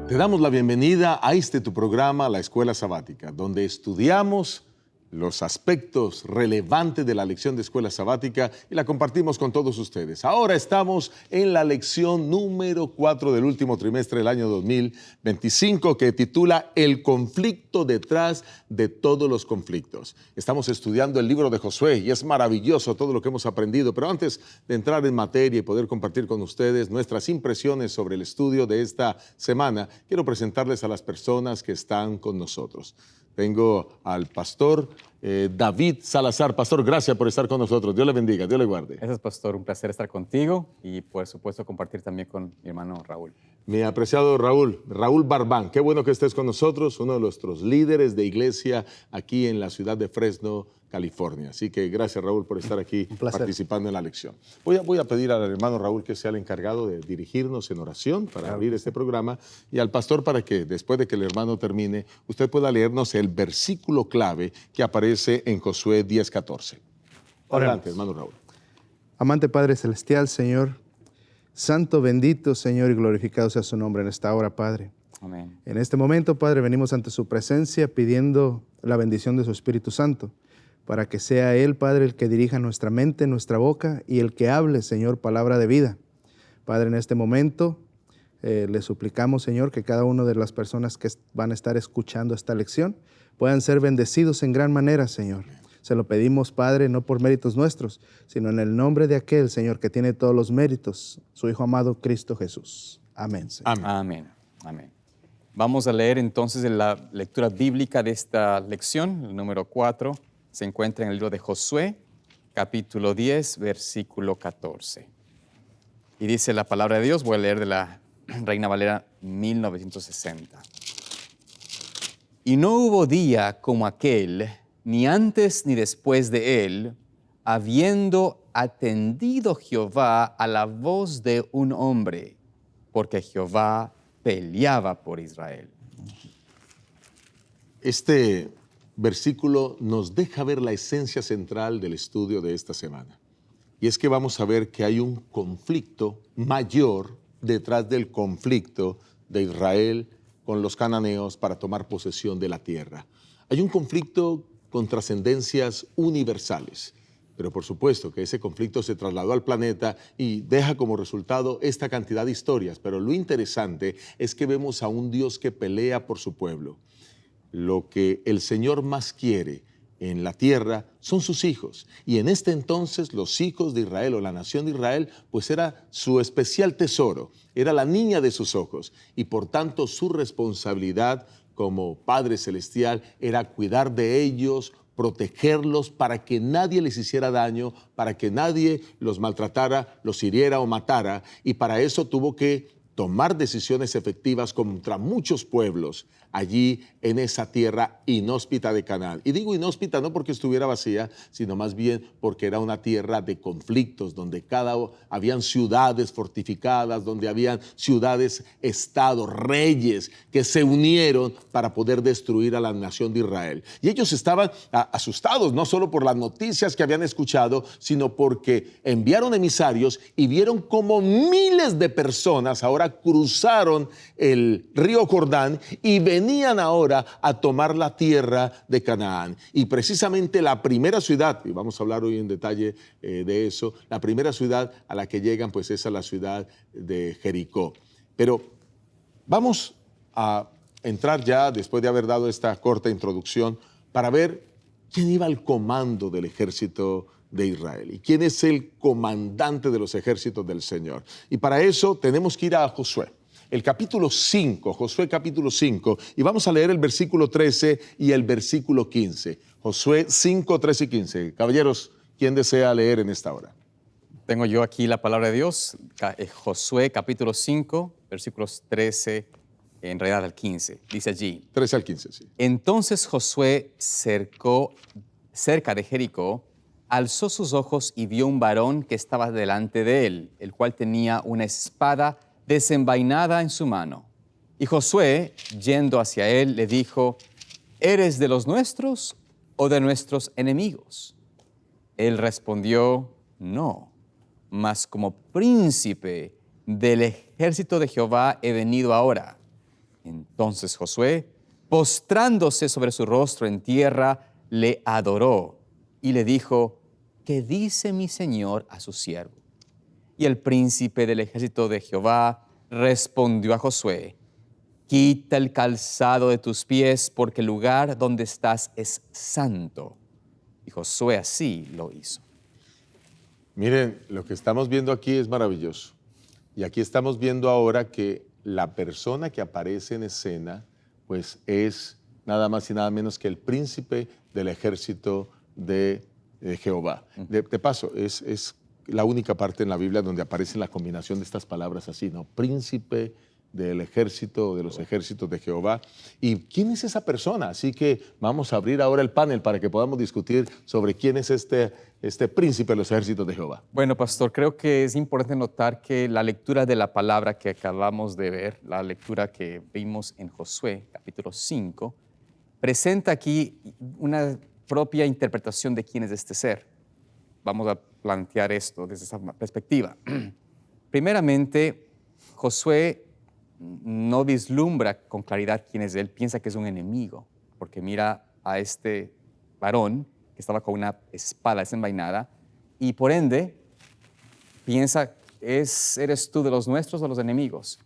Te damos la bienvenida a tu programa, La Escuela Sabática, donde estudiamos los aspectos relevantes de la lección de Escuela Sabática y la compartimos con todos ustedes. Ahora estamos en la lección número 4 del último trimestre del año 2025, que titula El conflicto detrás de todos los conflictos. Estamos estudiando el libro de Josué y es maravilloso todo lo que hemos aprendido, pero antes de entrar en materia y poder compartir con ustedes nuestras impresiones sobre el estudio de esta semana, quiero presentarles a las personas que están con nosotros. Tengo al pastor David Salazar. Pastor, gracias por estar con nosotros. Dios le bendiga, Dios le guarde. Gracias, pastor. Un placer estar contigo y, por supuesto, compartir también con mi hermano Raúl. Mi apreciado Raúl Barbán, qué bueno que estés con nosotros, uno de nuestros líderes de iglesia aquí en la ciudad de Fresno, California. Así que gracias, Raúl, por estar aquí participando en la lección. Voy a pedir al hermano Raúl que sea el encargado de dirigirnos en oración para abrir este programa y al pastor para que, después de que el hermano termine, usted pueda leernos el versículo clave que aparece en Josué 10:14. Adelante, hermano Raúl. Amante Padre Celestial, Señor, santo, bendito, Señor, y glorificado sea su nombre en esta hora, Padre. Amén. En este momento, Padre, venimos ante su presencia pidiendo la bendición de su Espíritu Santo, para que sea Él, Padre, el que dirija nuestra mente, nuestra boca, y el que hable, Señor, palabra de vida. Padre, en este momento le suplicamos, Señor, que cada una de las personas que van a estar escuchando esta lección puedan ser bendecidos en gran manera, Señor. Se lo pedimos, Padre, no por méritos nuestros, sino en el nombre de aquel, Señor, que tiene todos los méritos, su Hijo amado, Cristo Jesús. Amén, Señor. Amén. Amén. Amén. Vamos a leer entonces la lectura bíblica de esta lección, el número 4. Se encuentra en el libro de Josué, capítulo 10, versículo 14. Y dice la palabra de Dios, voy a leer de la Reina Valera 1960. Y no hubo día como aquel, ni antes ni después de él, habiendo atendido Jehová a la voz de un hombre, porque Jehová peleaba por Israel. Este versículo nos deja ver la esencia central del estudio de esta semana. Y es que vamos a ver que hay un conflicto mayor detrás del conflicto de Israel con los cananeos para tomar posesión de la tierra. Hay un conflicto con trascendencias universales, pero por supuesto que ese conflicto se trasladó al planeta y deja como resultado esta cantidad de historias. Pero lo interesante es que vemos a un Dios que pelea por su pueblo. Lo que el Señor más quiere en la tierra son sus hijos. Y en este entonces los hijos de Israel o la nación de Israel, pues era su especial tesoro, era la niña de sus ojos. Y por tanto su responsabilidad como Padre Celestial era cuidar de ellos, protegerlos para que nadie les hiciera daño, para que nadie los maltratara, los hiriera o matara. Y para eso tuvo que tomar decisiones efectivas contra muchos pueblos allí en esa tierra inhóspita de Canaán. Y digo inhóspita no porque estuviera vacía, sino más bien porque era una tierra de conflictos, donde habían ciudades fortificadas, donde habían ciudades, estados, reyes que se unieron para poder destruir a la nación de Israel. Y ellos estaban asustados, no solo por las noticias que habían escuchado, sino porque enviaron emisarios y vieron como miles de personas ahora cruzaron el río Jordán y venían ahora a tomar la tierra de Canaán. Y precisamente la primera ciudad, y vamos a hablar hoy en detalle de eso, la primera ciudad a la que llegan pues es a la ciudad de Jericó. Pero vamos a entrar ya, después de haber dado esta corta introducción, para ver quién iba al comando del ejército de Israel y quién es el comandante de los ejércitos del Señor. Y para eso tenemos que ir a Josué, el capítulo 5, Josué capítulo 5, y vamos a leer el versículo 13 y el versículo 15. Josué 5, 13 y 15. Caballeros, ¿quién desea leer en esta hora? Tengo yo aquí la palabra de Dios, Josué capítulo 5, versículos 13, en realidad al 15. Dice allí. 13 al 15, sí. Entonces Josué cerca de Jericó, alzó sus ojos y vio un varón que estaba delante de él, el cual tenía una espada desenvainada en su mano. Y Josué, yendo hacia él, le dijo, ¿eres de los nuestros o de nuestros enemigos? Él respondió, no, mas como príncipe del ejército de Jehová he venido ahora. Entonces Josué, postrándose sobre su rostro en tierra, le adoró y le dijo, ¿qué dice mi señor a su siervo? Y el príncipe del ejército de Jehová respondió a Josué, quita el calzado de tus pies, porque el lugar donde estás es santo. Y Josué así lo hizo. Miren, lo que estamos viendo aquí es maravilloso. Y aquí estamos viendo ahora que la persona que aparece en escena, pues es nada más y nada menos que el príncipe del ejército de Jehová. De paso, es la única parte en la Biblia donde aparece la combinación de estas palabras así, ¿no? Príncipe del ejército, de los ejércitos de Jehová. ¿Y quién es esa persona? Así que vamos a abrir ahora el panel para que podamos discutir sobre quién es este príncipe de los ejércitos de Jehová. Bueno, pastor, creo que es importante notar que la lectura de la palabra que acabamos de ver, la lectura que vimos en Josué, capítulo 5, presenta aquí una propia interpretación de quién es este ser. Vamos a plantear esto desde esa perspectiva. Primeramente, Josué no vislumbra con claridad quién es él, piensa que es un enemigo, porque mira a este varón que estaba con una espada desenvainada y por ende piensa, ¿eres tú de los nuestros o de los enemigos?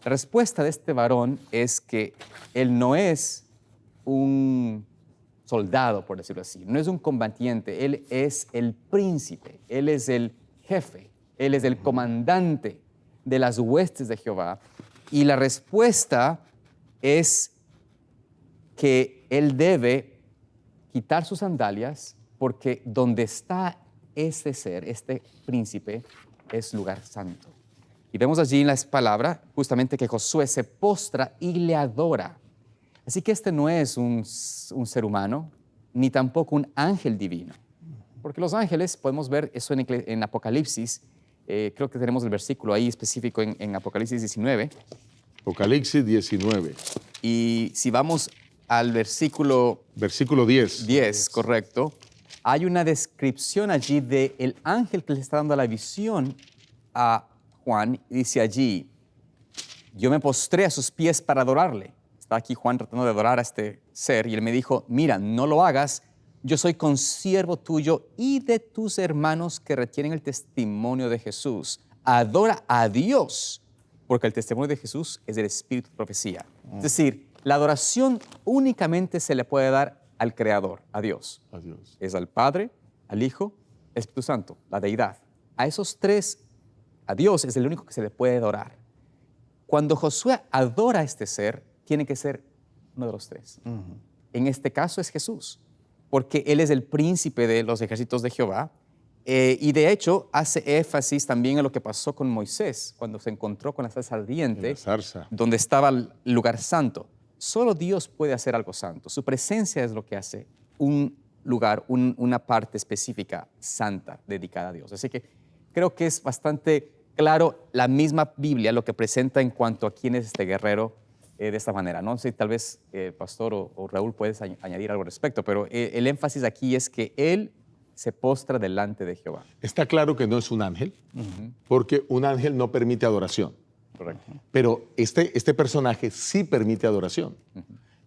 La respuesta de este varón es que él no es un soldado, por decirlo así, no es un combatiente, él es el príncipe, él es el jefe, él es el comandante de las huestes de Jehová. Y la respuesta es que él debe quitar sus sandalias porque donde está este ser, este príncipe, es lugar santo. Y vemos allí en la palabra justamente que Josué se postra y le adora. Así que este no es un ser humano, ni tampoco un ángel divino. Porque los ángeles, podemos ver eso en Apocalipsis, creo que tenemos el versículo ahí específico en Apocalipsis 19. Apocalipsis 19. Y si vamos al versículo 10. 10, correcto, hay una descripción allí del ángel que le está dando la visión a Juan. Y dice allí, yo me postré a sus pies para adorarle. Está aquí Juan tratando de adorar a este ser y él me dijo, mira, no lo hagas, yo soy consiervo tuyo y de tus hermanos que retienen el testimonio de Jesús. Adora a Dios, porque el testimonio de Jesús es el espíritu de profecía. Es decir, la adoración únicamente se le puede dar al Creador, a Dios. A Dios. Es al Padre, al Hijo, al Espíritu Santo, la deidad. A esos tres, a Dios es el único que se le puede adorar. Cuando Josué adora a este ser, tiene que ser uno de los tres. En este caso es Jesús, porque Él es el príncipe de los ejércitos de Jehová. Y de hecho hace énfasis también en lo que pasó con Moisés cuando se encontró con la zarza ardiente, donde estaba el lugar santo. Solo Dios puede hacer algo santo. Su presencia es lo que hace un lugar, una parte específica santa dedicada a Dios. Así que creo que es bastante claro la misma Biblia lo que presenta en cuanto a quién es este guerrero de esta manera. No sé, tal vez Pastor o Raúl puedes añadir algo al respecto, pero el énfasis aquí es que él se postra delante de Jehová. Está claro que no es un ángel, porque un ángel no permite adoración. Correcto. Pero este personaje sí permite adoración.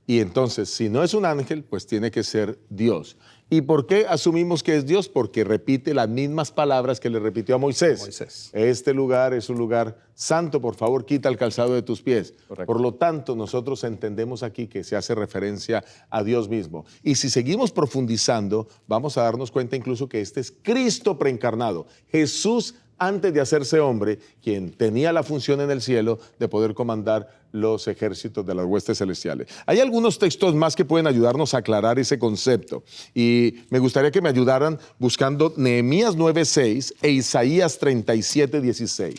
Y entonces, si no es un ángel, pues tiene que ser Dios. ¿Y por qué asumimos que es Dios? Porque repite las mismas palabras que le repitió a Moisés. Este lugar es un lugar santo, por favor, quita el calzado de tus pies. Correcto. Por lo tanto, nosotros entendemos aquí que se hace referencia a Dios mismo. Y si seguimos profundizando, vamos a darnos cuenta incluso que este es Cristo preencarnado. Jesús, antes de hacerse hombre, quien tenía la función en el cielo de poder comandar los ejércitos de las huestes celestiales. Hay algunos textos más que pueden ayudarnos a aclarar ese concepto. Y me gustaría que me ayudaran buscando Nehemías 9:6 e Isaías 37:16.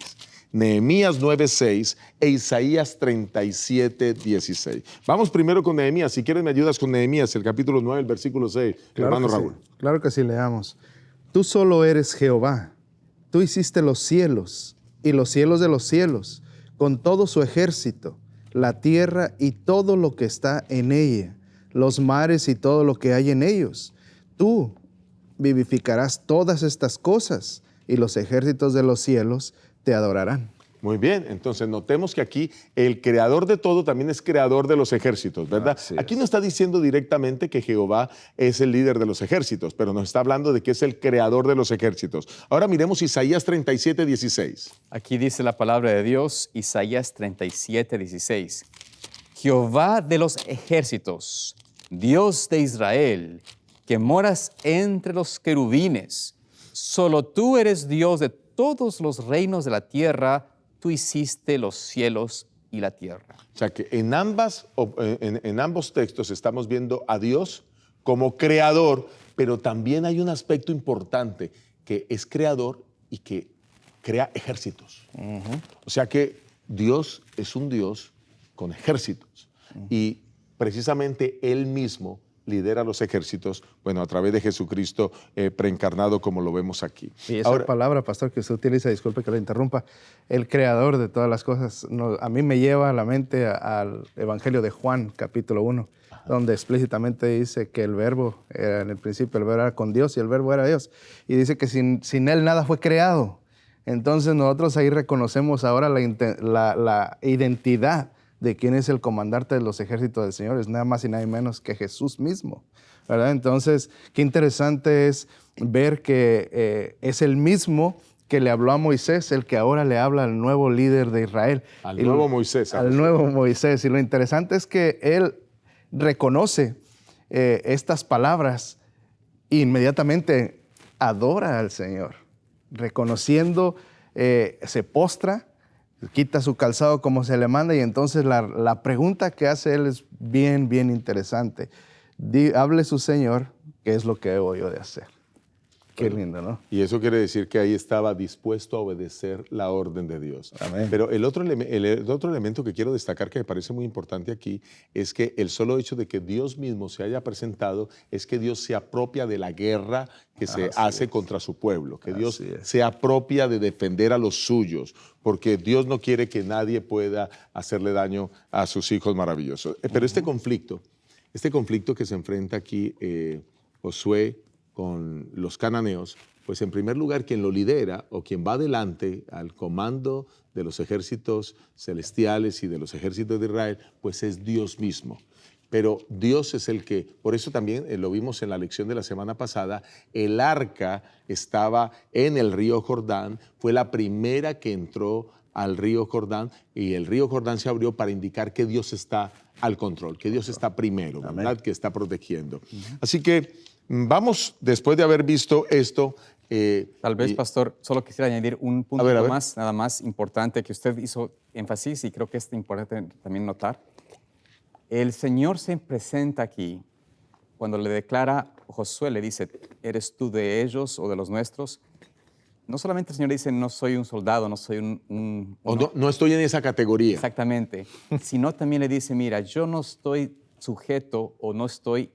Nehemías 9:6 e Isaías 37:16. Vamos primero con Nehemías. Si quieres me ayudas con Nehemías, el capítulo 9, el versículo 6. Claro, hermano que Raúl. sí. Claro que sí, leamos. Tú solo eres Jehová. Tú hiciste los cielos y los cielos de los cielos, con todo su ejército, la tierra y todo lo que está en ella, los mares y todo lo que hay en ellos. Tú vivificarás todas estas cosas y los ejércitos de los cielos te adorarán. Muy bien, entonces notemos que aquí el creador de todo también es creador de los ejércitos, ¿verdad? Así Aquí es. no está diciendo directamente que Jehová es el líder de los ejércitos, pero nos está hablando de que es el creador de los ejércitos. Ahora miremos Isaías 37, 16. Aquí dice la palabra de Dios, Isaías 37, 16. Jehová de los ejércitos, Dios de Israel, que moras entre los querubines, solo tú eres Dios de todos los reinos de la tierra, tú hiciste los cielos y la tierra. O sea que en ambos textos estamos viendo a Dios como creador, pero también hay un aspecto importante, que es creador y que crea ejércitos. O sea que Dios es un Dios con ejércitos y precisamente Él mismo lidera los ejércitos, bueno, a través de Jesucristo preencarnado, como lo vemos aquí. Y esa Ahora, palabra, pastor, que usted utiliza, disculpe que le interrumpa, el creador de todas las cosas, a mí me lleva a la mente al Evangelio de Juan, capítulo 1, donde explícitamente dice que el verbo era en el principio, el verbo era con Dios y el verbo era Dios. Y dice que sin Él nada fue creado. Entonces nosotros ahí reconocemos ahora la identidad de quién es el comandante de los ejércitos del Señor, es nada más y nada menos que Jesús mismo, ¿verdad? Entonces, qué interesante es ver que es el mismo que le habló a Moisés, el que ahora le habla al nuevo líder de Israel. Al nuevo Moisés. Al nuevo Moisés. Y lo interesante es que él reconoce estas palabras e inmediatamente adora al Señor, reconociendo, se postra, quita su calzado como se le manda, y entonces la pregunta que hace él es bien, bien interesante. Hable su Señor, ¿qué es lo que debo yo de hacer? Qué lindo, ¿no? Y eso quiere decir que ahí estaba dispuesto a obedecer la orden de Dios. Amén. Pero el otro elemento que quiero destacar, que me parece muy importante aquí, es que el solo hecho de que Dios mismo se haya presentado es que Dios se apropia de la guerra que se hace contra su pueblo, que Dios se apropia de defender a los suyos, porque Dios no quiere que nadie pueda hacerle daño a sus hijos maravillosos. Pero este conflicto que se enfrenta aquí Josué con los cananeos, pues en primer lugar quien lo lidera o quien va adelante al comando de los ejércitos celestiales y de los ejércitos de Israel, pues es Dios mismo. Pero Dios es el que, por eso también lo vimos en la lección de la semana pasada, el arca estaba en el río Jordán, fue la primera que entró al río Jordán y el río Jordán se abrió para indicar que Dios está al control, que Dios está primero, ¿verdad? Que está protegiendo. Así que vamos, después de haber visto esto. Tal vez, pastor, solo quisiera añadir un punto más, nada más importante que usted hizo énfasis y creo que es importante también notar. El Señor se presenta aquí cuando le declara, Josué le dice, ¿eres tú de ellos o de los nuestros? No solamente el Señor dice, no soy un soldado, no soy no estoy en esa categoría. Exactamente. Sino también le dice, mira, yo no estoy sujeto o no estoy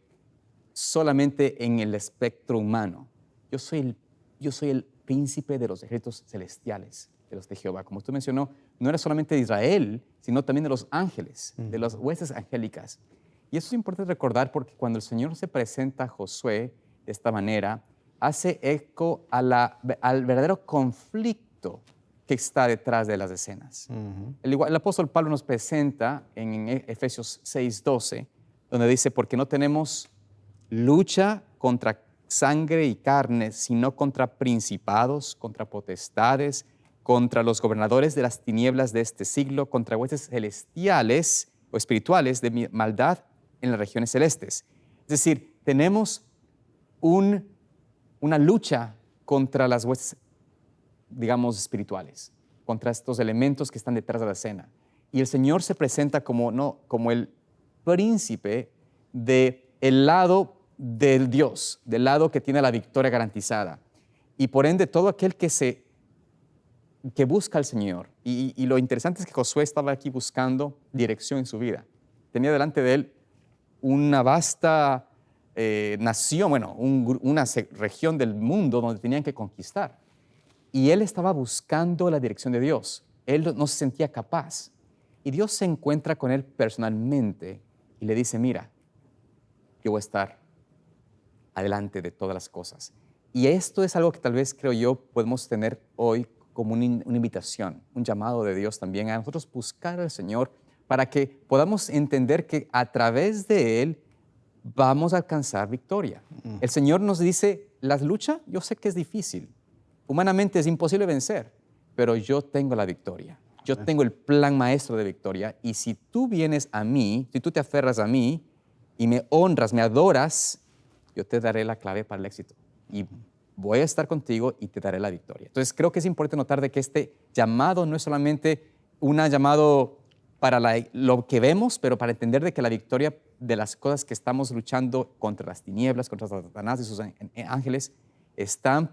solamente en el espectro humano. Yo soy el príncipe de los ejércitos celestiales, de los de Jehová. Como usted mencionó, no era solamente de Israel, sino también de los ángeles, de las huestes angélicas. Y eso es importante recordar porque cuando el Señor se presenta a Josué de esta manera, hace eco al verdadero conflicto que está detrás de las escenas. El apóstol Pablo nos presenta en Efesios 6:12, donde dice, porque no tenemos lucha contra sangre y carne, sino contra principados, contra potestades, contra los gobernadores de las tinieblas de este siglo, contra huestes celestiales o espirituales de maldad en las regiones celestes. Es decir, tenemos una lucha contra las huestes, digamos, espirituales, contra estos elementos que están detrás de la escena. Y el Señor se presenta como el príncipe del lado del Dios, del lado que tiene la victoria garantizada. Y por ende, todo aquel que busca al Señor. Y lo interesante es que Josué estaba aquí buscando dirección en su vida. Tenía delante de él una vasta nación, una región del mundo donde tenían que conquistar. Y él estaba buscando la dirección de Dios. Él no se sentía capaz. Y Dios se encuentra con él personalmente y le dice, mira, yo voy a estar adelante de todas las cosas. Y esto es algo que tal vez, creo yo, podemos tener hoy como una invitación, un llamado de Dios también a nosotros buscar al Señor para que podamos entender que a través de Él vamos a alcanzar victoria. El Señor nos dice, la lucha yo sé que es difícil, humanamente es imposible vencer, pero yo tengo la victoria. Yo tengo el plan maestro de victoria y si tú vienes a mí, si tú te aferras a mí y me honras, me adoras, yo te daré la clave para el éxito. Y voy a estar contigo y te daré la victoria. Entonces, creo que es importante notar de que este llamado no es solamente un llamado para lo que vemos, pero para entender de que la victoria de las cosas que estamos luchando contra las tinieblas, contra Satanás y sus ángeles, están,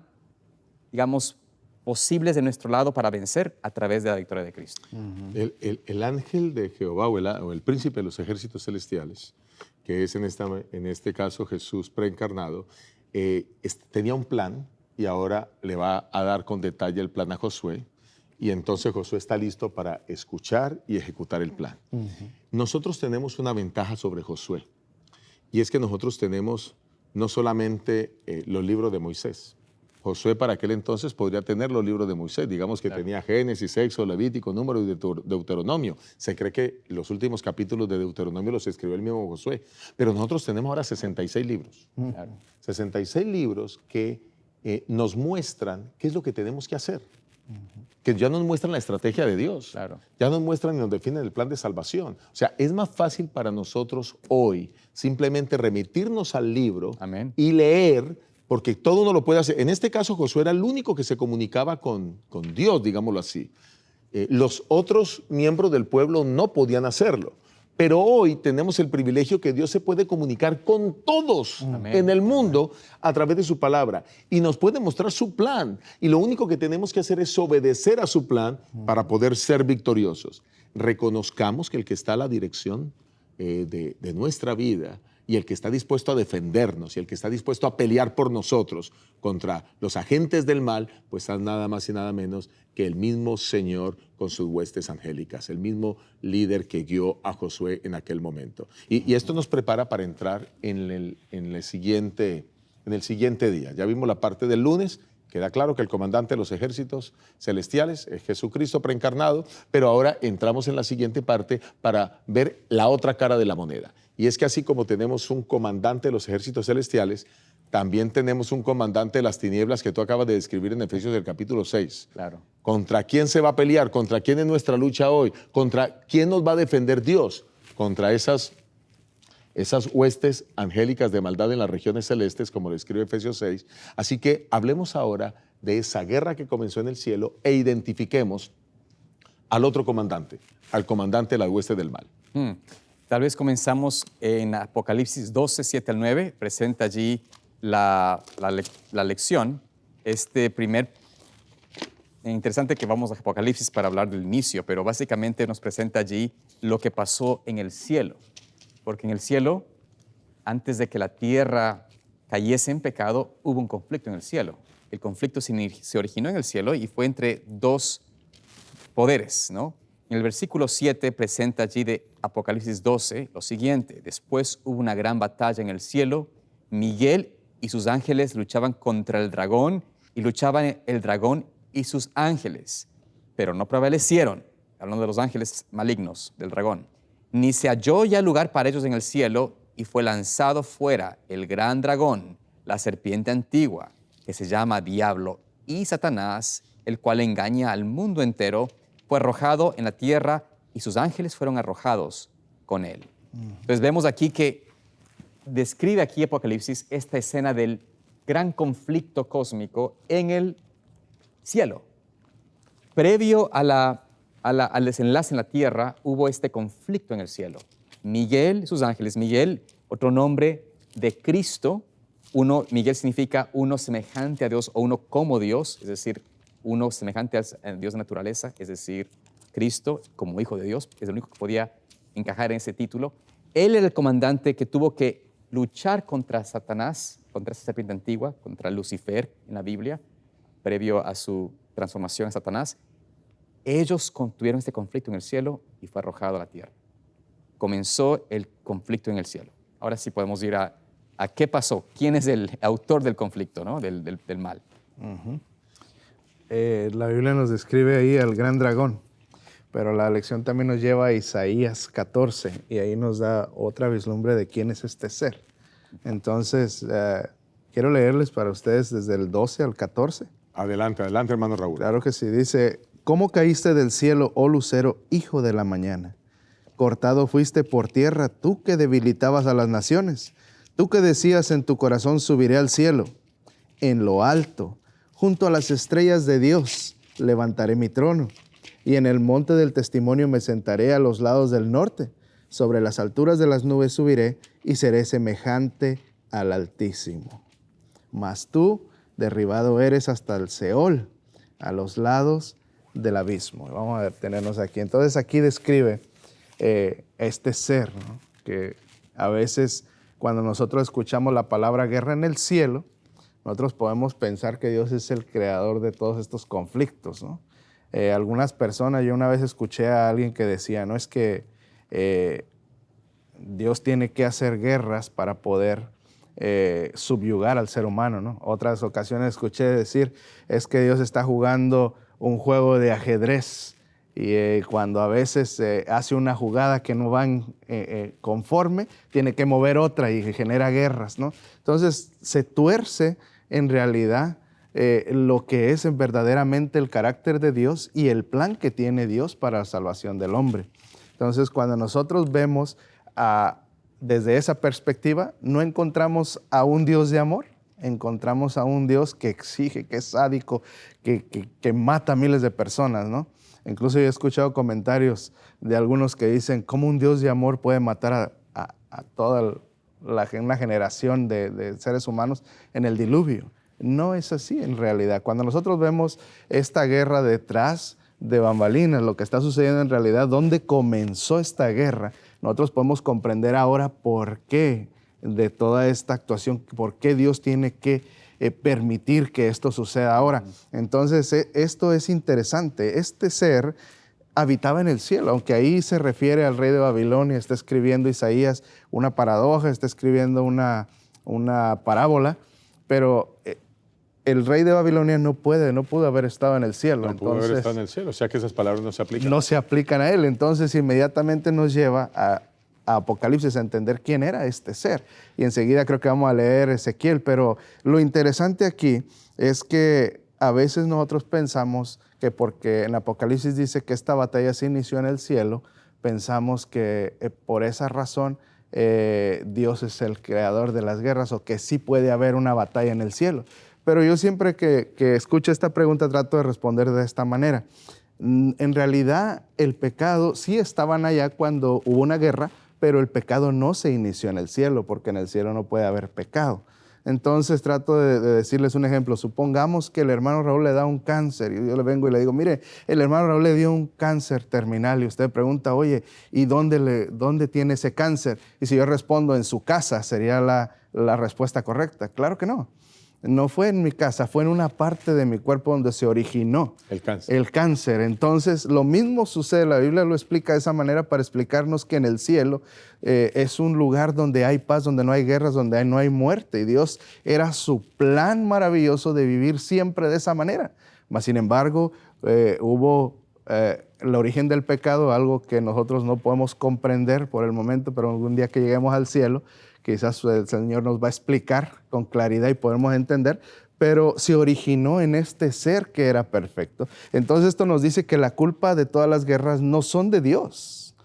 digamos, posibles de nuestro lado para vencer a través de la victoria de Cristo. El ángel de Jehová o el príncipe de los ejércitos celestiales, que es en este caso Jesús preencarnado, tenía un plan y ahora le va a dar con detalle el plan a Josué y entonces Josué está listo para escuchar y ejecutar el plan. Nosotros tenemos una ventaja sobre Josué y es que nosotros tenemos no solamente los libros de Moisés. Josué para aquel entonces podría tener los libros de Moisés, digamos que tenía Génesis, Éxodo, Levítico, Número y Deuteronomio. Se cree que los últimos capítulos de Deuteronomio los escribió el mismo Josué, pero nosotros tenemos ahora 66 libros. 66 libros que nos muestran qué es lo que tenemos que hacer, que ya nos muestran la estrategia de Dios, ya nos muestran y nos definen el plan de salvación. O sea, es más fácil para nosotros hoy simplemente remitirnos al libro y leer, porque todo uno lo puede hacer. En este caso, Josué era el único que se comunicaba con Dios, digámoslo así. Los otros miembros del pueblo no podían hacerlo. Pero hoy tenemos el privilegio que Dios se puede comunicar con todos en el mundo a través de su palabra y nos puede mostrar su plan. Y lo único que tenemos que hacer es obedecer a su plan para poder ser victoriosos. Reconozcamos que el que está a la dirección de nuestra vida y el que está dispuesto a defendernos y el que está dispuesto a pelear por nosotros contra los agentes del mal, pues es nada más y nada menos que el mismo Señor con sus huestes angélicas, el mismo líder que guió a Josué en aquel momento. Y esto nos prepara para entrar en el siguiente día. Ya vimos la parte del lunes. Queda claro que el comandante de los ejércitos celestiales es Jesucristo preencarnado, pero ahora entramos en la siguiente parte para ver la otra cara de la moneda. Y es que así como tenemos un comandante de los ejércitos celestiales, también tenemos un comandante de las tinieblas que tú acabas de describir en Efesios del capítulo 6. Claro. ¿Contra quién se va a pelear? ¿Contra quién es nuestra lucha hoy? ¿Contra quién nos va a defender Dios? Contra esas huestes angélicas de maldad en las regiones celestes, como lo escribe Efesios 6. Así que hablemos ahora de esa guerra que comenzó en el cielo e identifiquemos al otro comandante, al comandante de las huestes del mal. Tal vez comenzamos en Apocalipsis 12, 7 al 9. Presenta allí la lección. Interesante que vamos a Apocalipsis para hablar del inicio, pero básicamente nos presenta allí lo que pasó en el cielo. Porque en el cielo, antes de que la tierra cayese en pecado, hubo un conflicto en el cielo. El conflicto se originó en el cielo y fue entre dos poderes, ¿no? En el versículo 7 presenta allí de Apocalipsis 12 lo siguiente: después hubo una gran batalla en el cielo, Miguel y sus ángeles luchaban contra el dragón y luchaban el dragón y sus ángeles, pero no prevalecieron, hablando de los ángeles malignos del dragón. Ni se halló ya lugar para ellos en el cielo, y fue lanzado fuera el gran dragón, la serpiente antigua, que se llama Diablo y Satanás, el cual engaña al mundo entero, fue arrojado en la tierra y sus ángeles fueron arrojados con él. Entonces vemos aquí que describe aquí Apocalipsis esta escena del gran conflicto cósmico en el cielo. Previo al desenlace en la tierra, hubo este conflicto en el cielo. Miguel, sus ángeles, Miguel, otro nombre de Cristo. Miguel significa uno semejante a Dios o uno como Dios, es decir, uno semejante a Dios de naturaleza, es decir, Cristo como hijo de Dios, es el único que podía encajar en ese título. Él era el comandante que tuvo que luchar contra Satanás, contra esa serpiente antigua, contra Lucifer en la Biblia, previo a su transformación a Satanás. Ellos tuvieron este conflicto en el cielo y fue arrojado a la tierra. Comenzó el conflicto en el cielo. Ahora sí podemos ir a qué pasó, quién es el autor del conflicto, ¿no? del mal. La Biblia nos describe ahí al gran dragón, pero la lección también nos lleva a Isaías 14 y ahí nos da otra vislumbre de quién es este ser. Entonces, quiero leerles para ustedes desde el 12 al 14. Adelante, adelante, hermano Raúl. Claro que sí, dice, ¿cómo caíste del cielo, oh lucero, hijo de la mañana? Cortado fuiste por tierra, tú que debilitabas a las naciones. Tú que decías en tu corazón, subiré al cielo. En lo alto, junto a las estrellas de Dios, levantaré mi trono. Y en el monte del testimonio me sentaré a los lados del norte. Sobre las alturas de las nubes subiré y seré semejante al Altísimo. Mas tú, derribado eres hasta el Seol, a los lados del abismo. Vamos a detenernos aquí. Entonces aquí describe este ser, ¿no? Que a veces cuando nosotros escuchamos la palabra guerra en el cielo, nosotros podemos pensar que Dios es el creador de todos estos conflictos, ¿no? Algunas personas, yo una vez escuché a alguien que decía, no es que Dios tiene que hacer guerras para poder subyugar al ser humano, ¿no? Otras ocasiones escuché decir, es que Dios está jugando un juego de ajedrez y cuando a veces hace una jugada que no van conforme, tiene que mover otra y genera guerras, ¿no? Entonces se tuerce en realidad lo que es verdaderamente el carácter de Dios y el plan que tiene Dios para la salvación del hombre. Entonces cuando nosotros vemos desde esa perspectiva, no encontramos a un Dios de amor, encontramos a un Dios que exige, que es sádico, que mata a miles de personas, ¿no? Incluso yo he escuchado comentarios de algunos que dicen, ¿cómo un Dios de amor puede matar a toda una generación de seres humanos en el diluvio? No es así en realidad. Cuando nosotros vemos esta guerra detrás de bambalinas, lo que está sucediendo en realidad, dónde comenzó esta guerra, nosotros podemos comprender ahora por qué de toda esta actuación, por qué Dios tiene que permitir que esto suceda ahora. Entonces, esto es interesante. Este ser habitaba en el cielo, aunque ahí se refiere al rey de Babilonia, está escribiendo Isaías una paradoja, está escribiendo una parábola, pero el rey de Babilonia no pudo haber estado en el cielo. No pudo haber estado en el cielo, o sea que esas palabras no se aplican. No se aplican a él, entonces inmediatamente nos lleva a Apocalipsis a entender quién era este ser. Y enseguida creo que vamos a leer Ezequiel, pero lo interesante aquí es que a veces nosotros pensamos que porque en Apocalipsis dice que esta batalla se inició en el cielo, pensamos que por esa razón Dios es el creador de las guerras o que sí puede haber una batalla en el cielo. Pero yo siempre que escucho esta pregunta trato de responder de esta manera. En realidad el pecado sí estaban allá cuando hubo una guerra, pero el pecado no se inició en el cielo, porque en el cielo no puede haber pecado. Entonces trato de decirles un ejemplo. Supongamos que el hermano Raúl le da un cáncer y yo le vengo y le digo, mire, el hermano Raúl le dio un cáncer terminal y usted pregunta, oye, ¿y dónde tiene ese cáncer? Y si yo respondo en su casa, ¿sería la respuesta correcta? Claro que no. No fue en mi casa, fue en una parte de mi cuerpo donde se originó el cáncer. Entonces, lo mismo sucede, la Biblia lo explica de esa manera para explicarnos que en el cielo es un lugar donde hay paz, donde no hay guerras, donde no hay muerte. Y Dios era su plan maravilloso de vivir siempre de esa manera. Mas, sin embargo, hubo el origen del pecado, algo que nosotros no podemos comprender por el momento, pero algún día que lleguemos al cielo, quizás el Señor nos va a explicar con claridad y podemos entender, pero se originó en este ser que era perfecto. Entonces esto nos dice que la culpa de todas las guerras no son de Dios,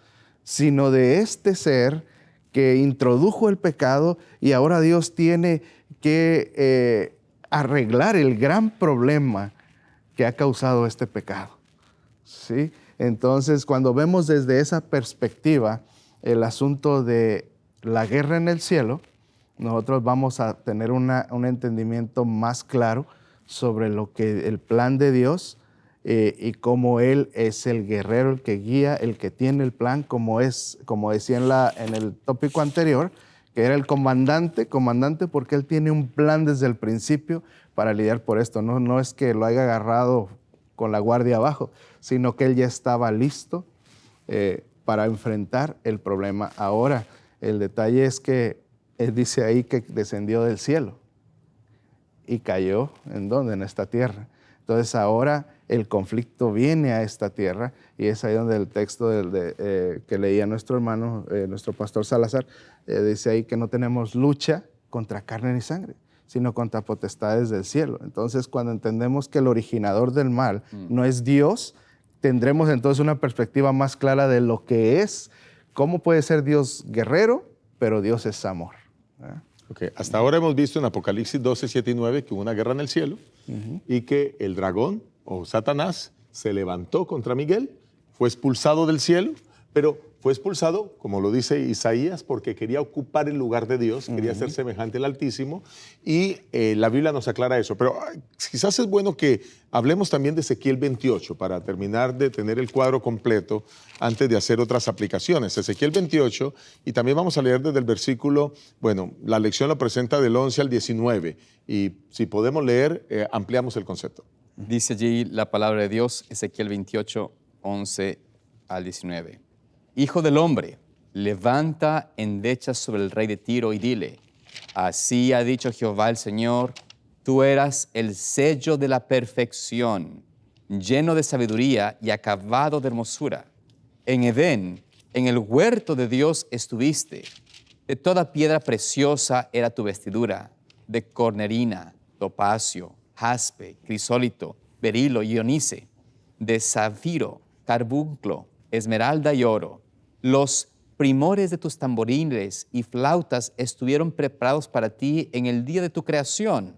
sino de este ser que introdujo el pecado y ahora Dios tiene que arreglar el gran problema que ha causado este pecado. ¿Sí? Entonces, cuando vemos desde esa perspectiva el asunto de la guerra en el cielo, nosotros vamos a tener un entendimiento más claro sobre lo que el plan de Dios y cómo Él es el guerrero, el que guía, el que tiene el plan, como decía en el tópico anterior, que era el comandante porque Él tiene un plan desde el principio para lidiar por esto. No es que lo haya agarrado con la guardia abajo, sino que Él ya estaba listo para enfrentar el problema. Ahora, el detalle es que Él dice ahí que descendió del cielo y cayó, ¿en dónde? En esta tierra. Entonces ahora el conflicto viene a esta tierra y es ahí donde el texto que leía nuestro hermano, nuestro pastor Salazar, dice ahí que no tenemos lucha contra carne ni sangre, sino contra potestades del cielo. Entonces, cuando entendemos que el originador del mal no es Dios, tendremos entonces una perspectiva más clara de lo que es, cómo puede ser Dios guerrero, pero Dios es amor. Okay. Hasta ahora hemos visto en Apocalipsis 12, 7 y 9 que hubo una guerra en el cielo y que el dragón o Satanás se levantó contra Miguel, fue expulsado del cielo, pero fue expulsado, como lo dice Isaías, porque quería ocupar el lugar de Dios, quería ser semejante al Altísimo, y la Biblia nos aclara eso. Pero quizás es bueno que hablemos también de Ezequiel 28 para terminar de tener el cuadro completo antes de hacer otras aplicaciones. Ezequiel 28, y también vamos a leer desde el versículo, bueno, la lección lo presenta del 11 al 19, y si podemos leer, ampliamos el concepto. Dice allí la palabra de Dios, Ezequiel 28, 11 al 19. Hijo del hombre, levanta endechas sobre el rey de Tiro y dile, así ha dicho Jehová el Señor, tú eras el sello de la perfección, lleno de sabiduría y acabado de hermosura. En Edén, en el huerto de Dios estuviste. De toda piedra preciosa era tu vestidura, de cornerina, topacio, jaspe, crisólito, berilo y onice, de zafiro, carbunclo, esmeralda y oro. Los primores de tus tamborines y flautas estuvieron preparados para ti en el día de tu creación.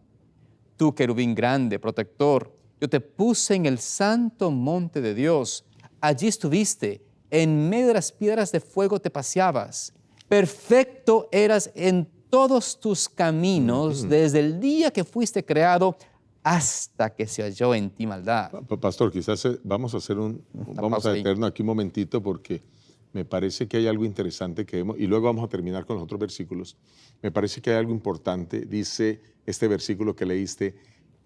Tú, querubín grande, protector, yo te puse en el santo monte de Dios. Allí estuviste, en medio de las piedras de fuego te paseabas. Perfecto eras en todos tus caminos desde el día que fuiste creado hasta que se halló en ti maldad. Pastor, quizás vamos a detenernos aquí un momentito porque me parece que hay algo interesante y luego vamos a terminar con los otros versículos. Me parece que hay algo importante, dice este versículo que leíste,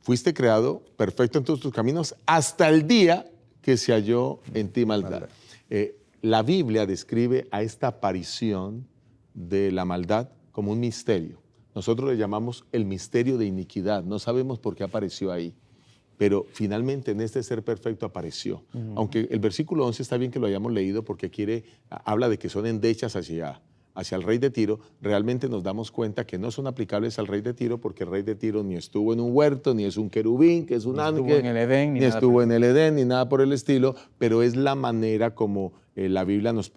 fuiste creado perfecto en todos tus caminos hasta el día que se halló en ti maldad. La Biblia describe a esta aparición de la maldad como un misterio. Nosotros le llamamos el misterio de iniquidad. No sabemos por qué apareció ahí, pero finalmente en este ser perfecto apareció. Aunque el versículo 11 está bien que lo hayamos leído porque habla de que son endechas hacia el rey de Tiro, realmente nos damos cuenta que no son aplicables al rey de Tiro porque el rey de Tiro ni estuvo en un huerto, ni es un querubín, que es un ángel, ni estuvo en el Edén, ni nada por el estilo, pero es la manera como la Biblia nos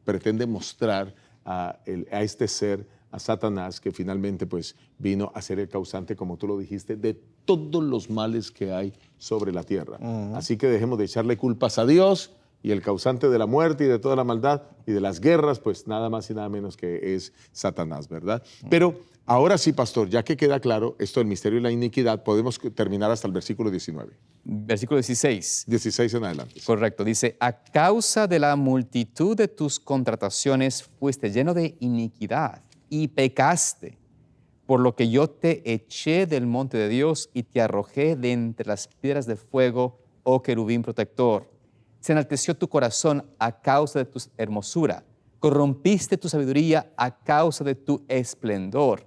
pretende mostrar a este ser, a Satanás, que finalmente pues vino a ser el causante, como tú lo dijiste, de todos los males que hay sobre la tierra. Así que dejemos de echarle culpas a Dios, y el causante de la muerte y de toda la maldad y de las guerras, pues nada más y nada menos que es Satanás, ¿verdad? Pero ahora sí, pastor, ya que queda claro esto del misterio y la iniquidad, podemos terminar hasta el versículo 19. Versículo 16. 16 en adelante. Correcto, dice, a causa de la multitud de tus contrataciones fuiste lleno de iniquidad y pecaste, por lo que yo te eché del monte de Dios y te arrojé de entre las piedras de fuego, oh querubín protector. Se enalteció tu corazón a causa de tu hermosura, corrompiste tu sabiduría a causa de tu esplendor.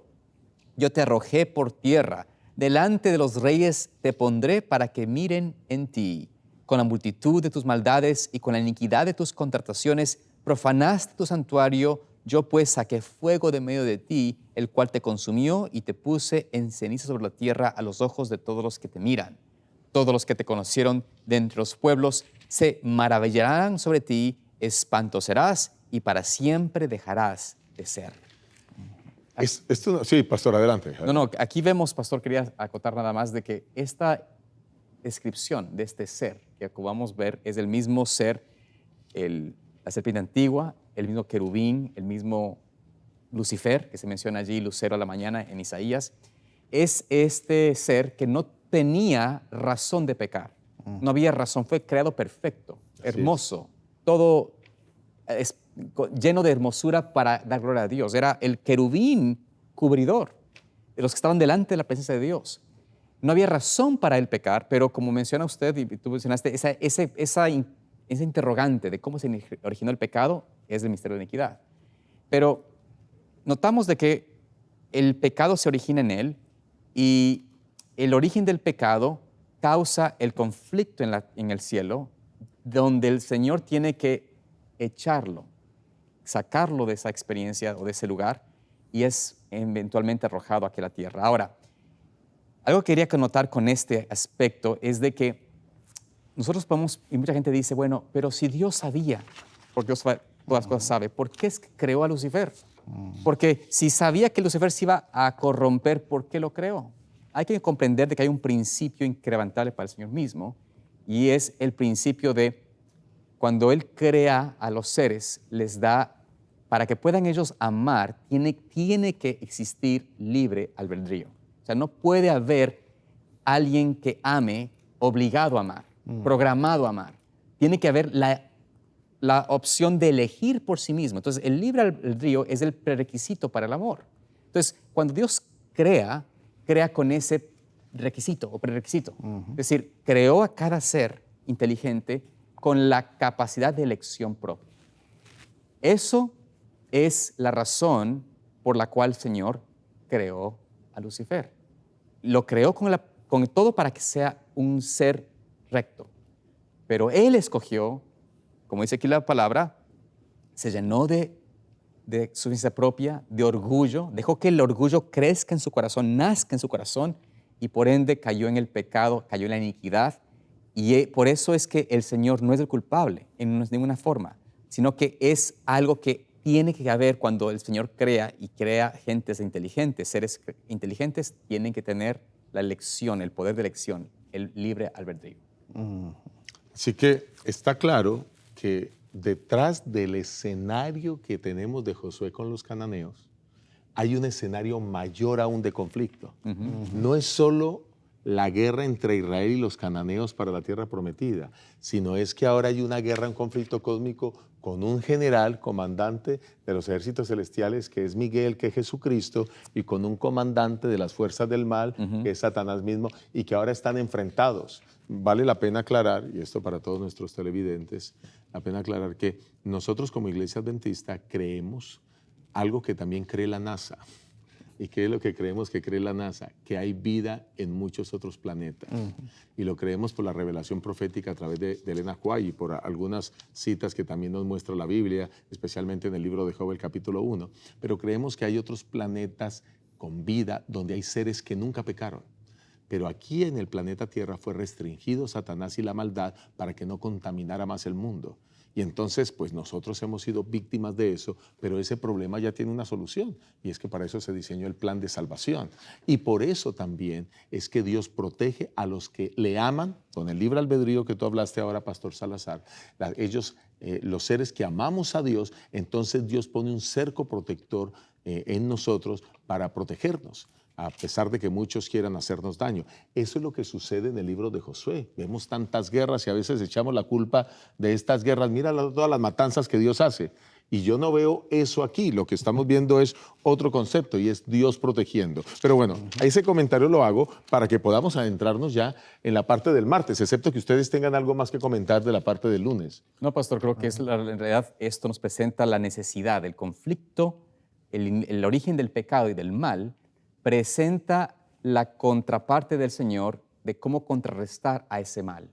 Yo te arrojé por tierra, delante de los reyes te pondré para que miren en ti. Con la multitud de tus maldades y con la iniquidad de tus contrataciones profanaste tu santuario. Yo pues saqué fuego de medio de ti, el cual te consumió y te puse en ceniza sobre la tierra a los ojos de todos los que te miran. Todos los que te conocieron de entre los pueblos se maravillarán sobre ti, espanto serás y para siempre dejarás de ser. Sí, pastor, adelante. No, aquí vemos, pastor, quería acotar nada más de que esta descripción de este ser que acabamos de ver es el mismo ser, la serpiente antigua, el mismo querubín, el mismo Lucifer, que se menciona allí, lucero a la mañana en Isaías. Es este ser que no tenía razón de pecar. No había razón, fue creado perfecto, hermoso, todo lleno de hermosura para dar gloria a Dios. Era el querubín cubridor de los que estaban delante de la presencia de Dios. No había razón para él pecar, pero como menciona usted y tú mencionaste, esa interrogante de cómo se originó el pecado es el misterio de la iniquidad. Pero notamos de que el pecado se origina en él y el origen del pecado causa el conflicto en el cielo, donde el Señor tiene que echarlo, sacarlo de esa experiencia o de ese lugar, y es eventualmente arrojado aquí a la tierra. Ahora, algo que quería notar con este aspecto es de que nosotros podemos, y mucha gente dice, bueno, pero si Dios sabía, porque Dios todas las cosas sabe, ¿por qué es que creó a Lucifer? Porque si sabía que Lucifer se iba a corromper, ¿por qué lo creó? Hay que comprender de que hay un principio incrementable para el Señor mismo, y es el principio de cuando Él crea a los seres, les da, para que puedan ellos amar, tiene que existir libre albedrío. O sea, no puede haber alguien que ame obligado a amar, programado a amar. Tiene que haber la opción de elegir por sí mismo. Entonces, el libre albedrío es el prerequisito para el amor. Entonces, cuando Dios crea con ese requisito o prerequisito. Es decir, creó a cada ser inteligente con la capacidad de elección propia. Eso es la razón por la cual el Señor creó a Lucifer. Lo creó con todo para que sea un ser recto. Pero Él escogió, como dice aquí la palabra, se llenó de suficiencia propia, de orgullo, dejó que el orgullo crezca en su corazón, nazca en su corazón, y por ende cayó en el pecado, cayó en la iniquidad. Y por eso es que el Señor no es el culpable en ninguna forma, sino que es algo que tiene que haber cuando el Señor crea y crea gentes inteligentes. Seres inteligentes tienen que tener la elección, el poder de elección, el libre albedrío. Así que está claro que detrás del escenario que tenemos de Josué con los cananeos, hay un escenario mayor aún de conflicto. No es solo la guerra entre Israel y los cananeos para la tierra prometida, sino es que ahora hay una guerra, un conflicto cósmico con un general, comandante de los ejércitos celestiales, que es Miguel, que es Jesucristo, y con un comandante de las fuerzas del mal, que es Satanás mismo, y que ahora están enfrentados. Vale la pena aclarar, y esto para todos nuestros televidentes, la pena aclarar que nosotros como Iglesia Adventista creemos algo que también cree la NASA. ¿Y qué es lo que creemos que cree la NASA? Que hay vida en muchos otros planetas. Y lo creemos por la revelación profética a través de Elena White y por algunas citas que también nos muestra la Biblia, especialmente en el libro de Job, el capítulo 1. Pero creemos que hay otros planetas con vida donde hay seres que nunca pecaron. Pero aquí en el planeta Tierra fue restringido Satanás y la maldad para que no contaminara más el mundo. Y entonces, pues nosotros hemos sido víctimas de eso, pero ese problema ya tiene una solución, y es que para eso se diseñó el plan de salvación. Y por eso también es que Dios protege a los que le aman, con el libre albedrío que tú hablaste ahora, Pastor Salazar. Ellos, los seres que amamos a Dios, entonces Dios pone un cerco protector en nosotros para protegernos, a pesar de que muchos quieran hacernos daño. Eso es lo que sucede en el libro de Josué. Vemos tantas guerras y a veces echamos la culpa de estas guerras. Mira todas las matanzas que Dios hace. Y yo no veo eso aquí. Lo que estamos viendo es otro concepto, y es Dios protegiendo. Pero bueno, ese comentario lo hago para que podamos adentrarnos ya en la parte del martes, excepto que ustedes tengan algo más que comentar de la parte del lunes. No, pastor, creo que en realidad esto nos presenta la necesidad, el conflicto, el origen del pecado y del mal, presenta la contraparte del Señor de cómo contrarrestar a ese mal.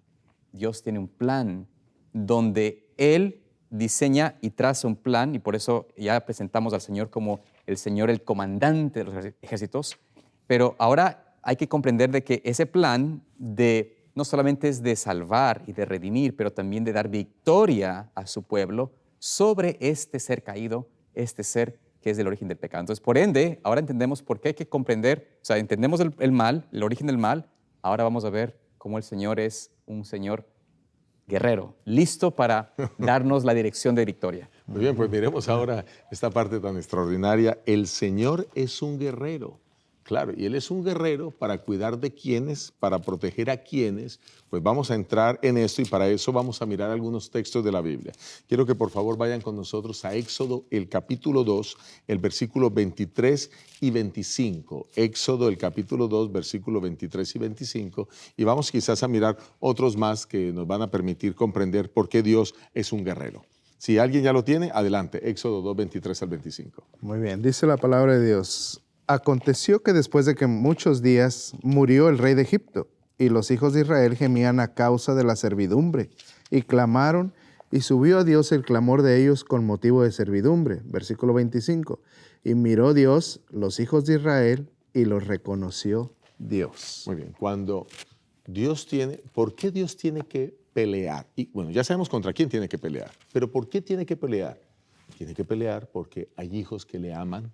Dios tiene un plan donde Él diseña y traza un plan, y por eso ya presentamos al Señor como el Señor, el comandante de los ejércitos, pero ahora hay que comprender de que ese plan no solamente es de salvar y de redimir, pero también de dar victoria a su pueblo sobre este ser caído, este ser que es del origen del pecado. Entonces, por ende, ahora entendemos por qué hay que comprender, o sea, entendemos el mal, el origen del mal, ahora vamos a ver cómo el Señor es un Señor guerrero, listo para darnos la dirección de victoria. Muy bien, pues miremos ahora esta parte tan extraordinaria. El Señor es un guerrero. Claro, y Él es un guerrero para cuidar de quienes, para proteger a quienes. Pues vamos a entrar en esto, y para eso vamos a mirar algunos textos de la Biblia. Quiero que por favor vayan con nosotros a Éxodo, el capítulo 2, el versículo 23 y 25. Éxodo, el capítulo 2, versículo 23 y 25. Y vamos quizás a mirar otros más que nos van a permitir comprender por qué Dios es un guerrero. Si alguien ya lo tiene, adelante. Éxodo 2, 23 al 25. Muy bien, dice la palabra de Dios. Aconteció que después de que muchos días murió el rey de Egipto, y los hijos de Israel gemían a causa de la servidumbre, y clamaron, y subió a Dios el clamor de ellos con motivo de servidumbre. Versículo 25. Y miró Dios los hijos de Israel, y los reconoció Dios. Muy bien, cuando Dios tiene, ¿por qué Dios tiene que pelear? Y bueno, ya sabemos contra quién tiene que pelear, pero ¿por qué tiene que pelear? Tiene que pelear porque hay hijos que le aman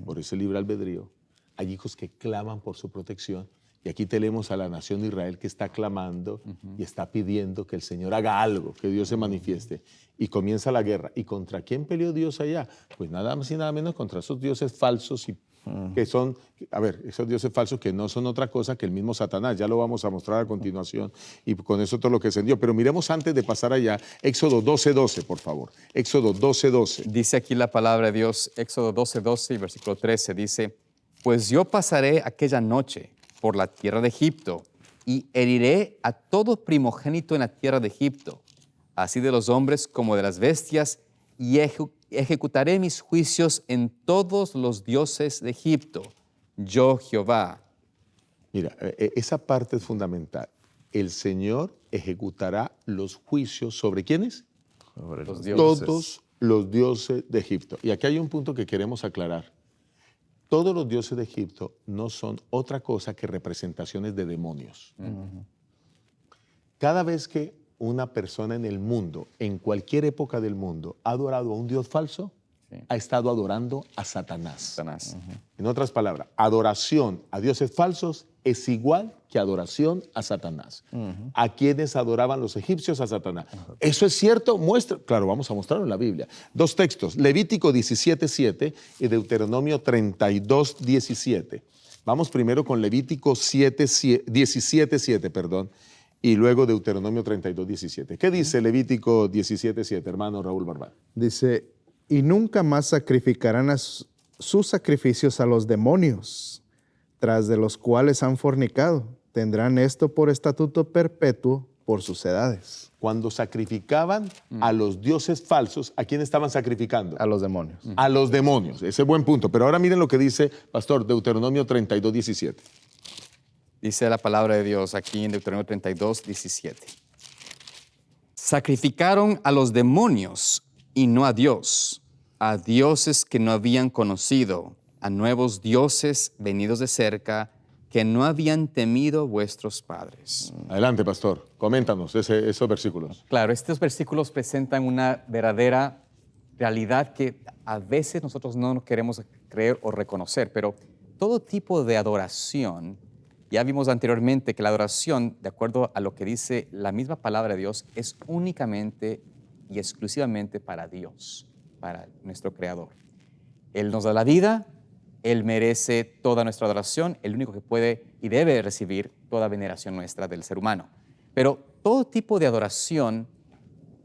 por ese libre albedrío, hay hijos que claman por su protección, y aquí tenemos a la nación de Israel que está clamando y está pidiendo que el Señor haga algo, que Dios se manifieste, y comienza la guerra. ¿Y contra quién peleó Dios allá? Pues nada más y nada menos contra esos dioses falsos y que son, a ver, esos dioses falsos que no son otra cosa que el mismo Satanás. Ya lo vamos a mostrar a continuación y con eso todo lo que ascendió. Pero miremos antes de pasar allá, Éxodo 12:12, por favor. Éxodo 12:12. Dice aquí la palabra de Dios, Éxodo 12:12 y versículo 13, dice, pues yo pasaré aquella noche por la tierra de Egipto y heriré a todo primogénito en la tierra de Egipto, así de los hombres como de las bestias, y ejecutaré mis juicios en todos los dioses de Egipto. Yo, Jehová. Mira, esa parte es fundamental. El Señor ejecutará los juicios ¿sobre quiénes? Sobre Los dioses. Todos los dioses de Egipto. Y aquí hay un punto que queremos aclarar. Todos los dioses de Egipto no son otra cosa que representaciones de demonios. Cada vez que una persona en el mundo, en cualquier época del mundo, ha adorado a un dios falso, ha estado adorando a Satanás. Satanás. En otras palabras, adoración a dioses falsos es igual que adoración a Satanás. ¿A quienes adoraban los egipcios? A Satanás. ¿Eso es cierto? Muestra. Claro, vamos a mostrarlo en la Biblia. Dos textos, Levítico 17:7 y Deuteronomio 32:17. Vamos primero con Levítico 17:7, perdón, y luego Deuteronomio 32:17. ¿Qué dice Levítico 17:7, hermano Raúl Barbán? Dice, y nunca más sacrificarán sus sacrificios a los demonios, tras de los cuales han fornicado. Tendrán esto por estatuto perpetuo por sus edades. Cuando sacrificaban a los dioses falsos, ¿a quién estaban sacrificando? A los demonios. A los demonios. Ese es buen punto. Pero ahora miren lo que dice, pastor, Deuteronomio 32:17. Dice la palabra de Dios aquí en Deuteronomio 32:17. Sacrificaron a los demonios y no a Dios, a dioses que no habían conocido, a nuevos dioses venidos de cerca, que no habían temido vuestros padres. Adelante, pastor. Coméntanos esos versículos. Claro, estos versículos presentan una verdadera realidad que a veces nosotros no queremos creer o reconocer, pero todo tipo de adoración, ya vimos anteriormente que la adoración, de acuerdo a lo que dice la misma palabra de Dios, es únicamente y exclusivamente para Dios, para nuestro Creador. Él nos da la vida, Él merece toda nuestra adoración, el único que puede y debe recibir toda veneración nuestra del ser humano. Pero todo tipo de adoración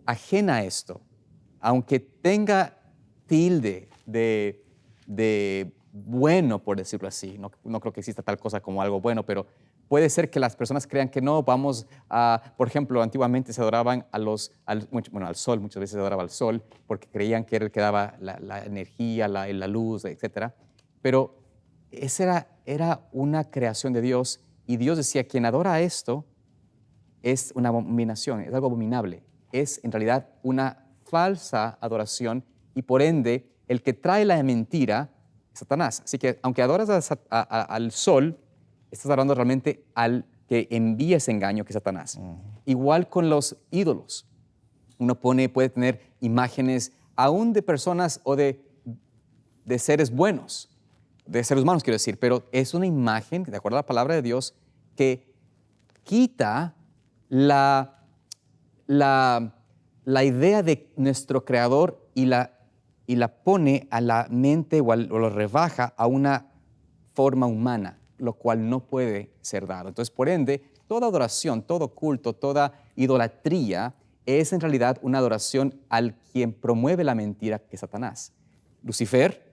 ajena a esto, aunque tenga tilde de bueno, por decirlo así, no creo que exista tal cosa como algo bueno, pero puede ser que las personas crean que no, vamos a, por ejemplo, antiguamente se adoraban al sol, muchas veces se adoraba al sol, porque creían que era el que daba la energía, la luz, etc. Pero esa era una creación de Dios, y Dios decía, quien adora esto es una abominación, es algo abominable, es en realidad una falsa adoración, y por ende, el que trae la mentira es Satanás. Así que aunque adoras al sol, estás adorando realmente al que envía ese engaño, que es Satanás. Igual con los ídolos. Uno puede tener imágenes aún de personas o de seres buenos, de seres humanos quiero decir, pero es una imagen, de acuerdo a la palabra de Dios, que quita la idea de nuestro Creador y la pone a la mente o lo rebaja a una forma humana, lo cual no puede ser dado. Entonces, por ende, toda adoración, todo culto, toda idolatría es en realidad una adoración al quien promueve la mentira, que es Satanás. Lucifer,